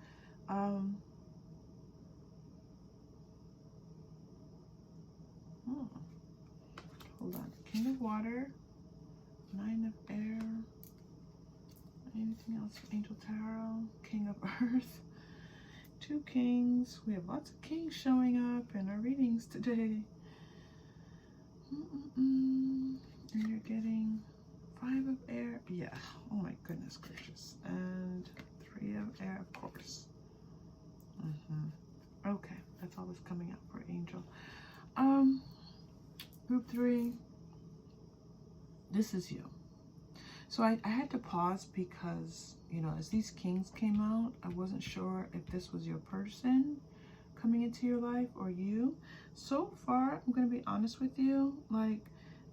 hold on. King of Water, 9 of Air. Anything else for Angel Tarot? King of Earth, 2 Kings. We have lots of kings showing up in our readings today. And you're getting 5 of Air. Yeah. Oh my goodness gracious. And 3 of Air, of course. Okay. That's all that's coming out for Angel. Group 3. This is you. So I had to pause because, you know, as these kings came out, I wasn't sure if this was your person coming into your life or you. So far, I'm going to be honest with you. Like,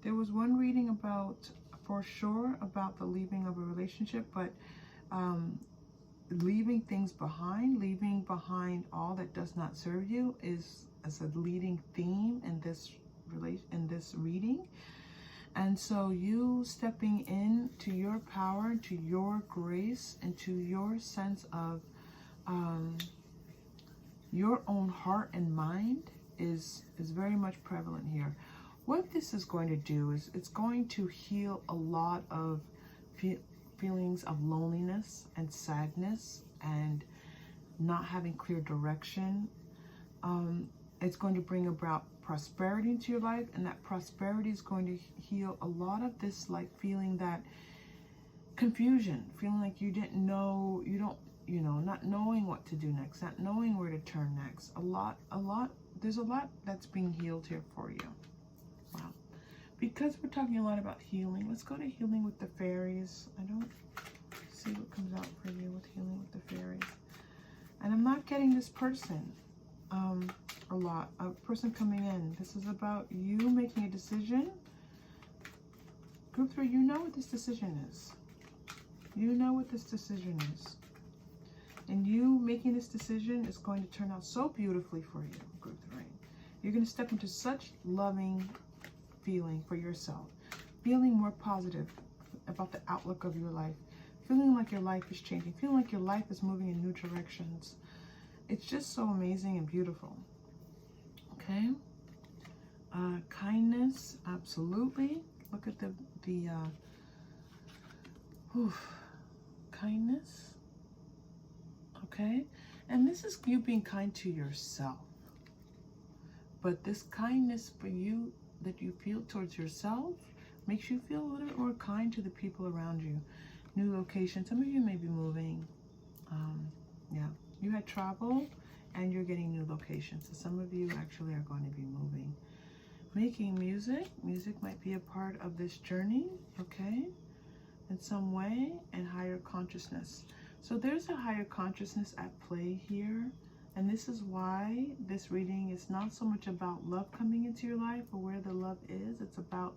there was one reading about, for sure, about the leaving of a relationship, but leaving things behind, leaving behind all that does not serve you is as a leading theme in this reading. And so you stepping in to your power, to your grace, and to your sense of your own heart and mind is very much prevalent here. what this is going to do is it's going to heal a lot of feelings of loneliness and sadness and not having clear direction. It's going to bring about prosperity into your life, and that prosperity is going to heal a lot of this, like feeling that confusion, feeling like you didn't know, not knowing what to do next, not knowing where to turn next. There's a lot that's being healed here for you. Wow. Because we're talking a lot about healing, let's go to healing with the fairies. I don't see what comes out for you with healing with the fairies. And I'm not getting this person a person coming in. This is about you making a decision. Group 3, you know what this decision is. You know what this decision is. And you making this decision is going to turn out so beautifully for you, Group 3. You're going to step into such loving feeling for yourself. Feeling more positive about the outlook of your life. Feeling like your life is changing. Feeling like your life is moving in new directions. It's just so amazing and beautiful. Okay. Kindness, absolutely. Look at the kindness. Okay. And this is you being kind to yourself. But this kindness for you that you feel towards yourself makes you feel a little bit more kind to the people around you. New location. Some of you may be moving. Yeah. You had travel and you're getting new locations. So some of you actually are going to be moving. Making music. Music might be a part of this journey, okay? In some way, and higher consciousness. So there's a higher consciousness at play here. And this is why this reading is not so much about love coming into your life or where the love is. It's about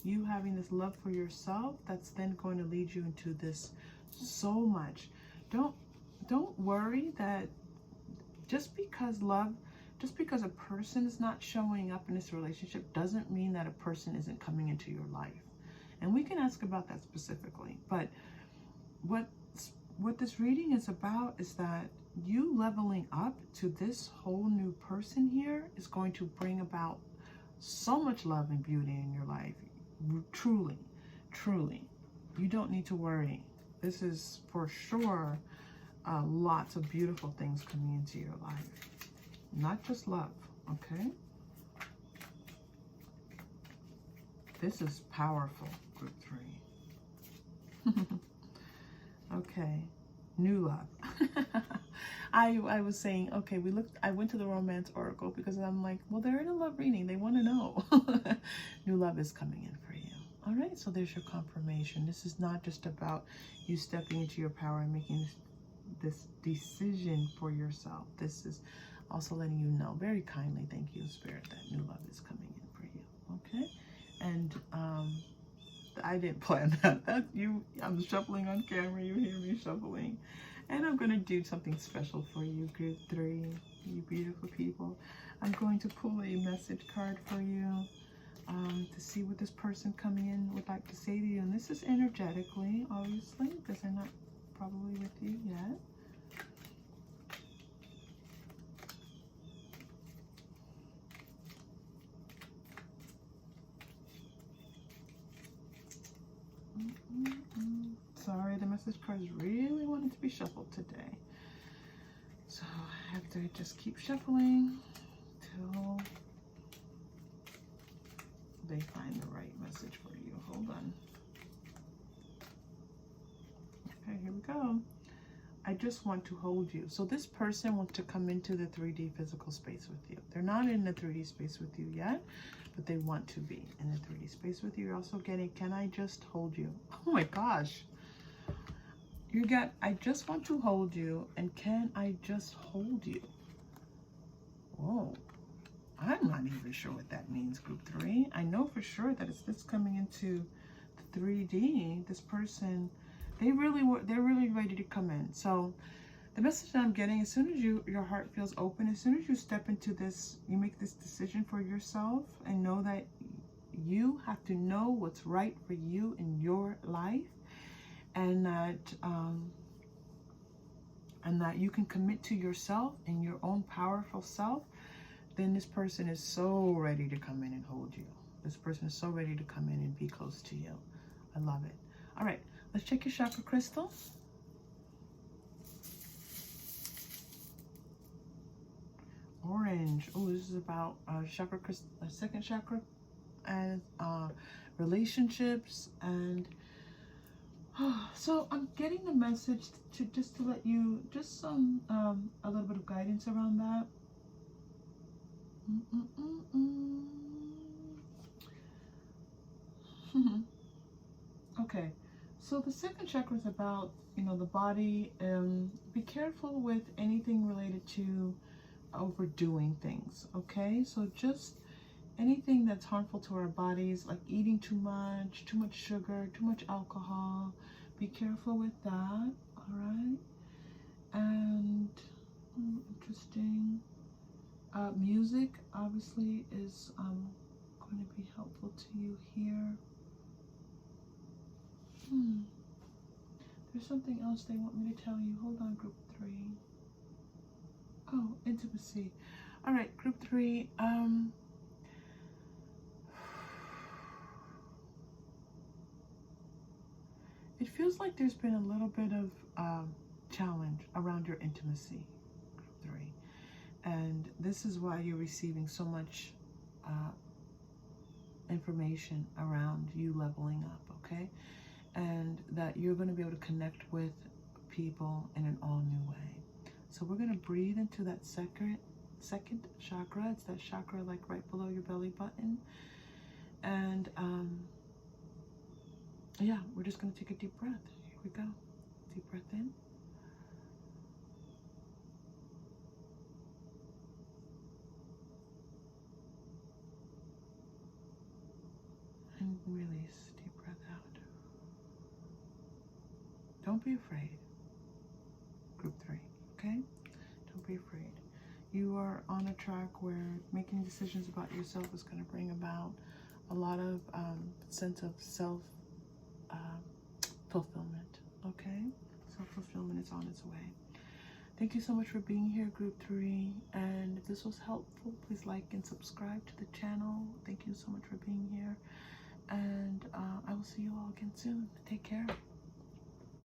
you having this love for yourself that's then going to lead you into this so much. Don't worry that just because a person is not showing up in this relationship doesn't mean that a person isn't coming into your life. And we can ask about that specifically. But what this reading is about is that you leveling up to this whole new person here is going to bring about so much love and beauty in your life. Truly, truly. You don't need to worry. This is for sure lots of beautiful things coming into your life. Not just love, okay? This is powerful, Group 3. Okay, new love. I was saying, okay, I went to the Romance Oracle because I'm like, well, they're in a love reading. They want to know. New love is coming in for you. All right, so there's your confirmation. This is not just about you stepping into your power and making this decision for yourself. This is also letting you know very kindly, thank you, Spirit, that new love is coming in for you. Okay, and I didn't plan that. I'm shuffling on camera. You hear me shuffling, and I'm gonna do something special for you, Group 3, you beautiful people. I'm going to pull a message card for you to see what this person coming in would like to say to you. And this is energetically, obviously, because they're not probably with you yet. Sorry, the message cards really wanted to be shuffled today. So I have to just keep shuffling till they find the right message for you. Hold on. Okay, here we go. I just want to hold you. So this person wants to come into the 3D physical space with you. They're not in the 3D space with you yet, but they want to be in the 3D space with you. You're also getting, can I just hold you? Oh my gosh. You get, I just want to hold you, and can I just hold you? Whoa. I'm not even sure what that means, Group 3. I know for sure that it's this coming into the 3D. This person, they're really ready to come in. So the message that I'm getting, as soon as your heart feels open, as soon as you step into this, you make this decision for yourself and know that you have to know what's right for you in your life, and that you can commit to yourself and your own powerful self, then this person is so ready to come in and hold you. This person is so ready to come in and be close to you. I love it. All right, let's check your chakra crystal. Orange. Oh, this is about chakra crystal, second chakra, and relationships. And so I'm getting the message to just to let you just some a little bit of guidance around that. Okay, so the second chakra is about, you know, the body. Be careful with anything related to overdoing things. Okay, so just anything that's harmful to our bodies, like eating too much sugar, too much alcohol. Be careful with that. All right. And interesting. Music obviously is going to be helpful to you here. There's something else they want me to tell you. Hold on, group 3. Oh, intimacy. All right, group 3. It feels like there's been a little bit of challenge around your intimacy, group 3. And this is why you're receiving so much information around you leveling up, okay? And that you're going to be able to connect with people in an all new way. So we're going to breathe into that second chakra. It's that chakra like right below your belly button. And yeah, we're just going to take a deep breath. Here we go. Deep breath in. And release. Deep breath out. Don't be afraid. Group 3, okay? Don't be afraid. You are on a track where making decisions about yourself is going to bring about a lot of sense of self fulfillment, okay? Self-fulfillment is on its way. Thank you so much for being here, group 3. And if this was helpful, please like and subscribe to the channel. Thank you so much for being here. And I will see you all again soon. Take care.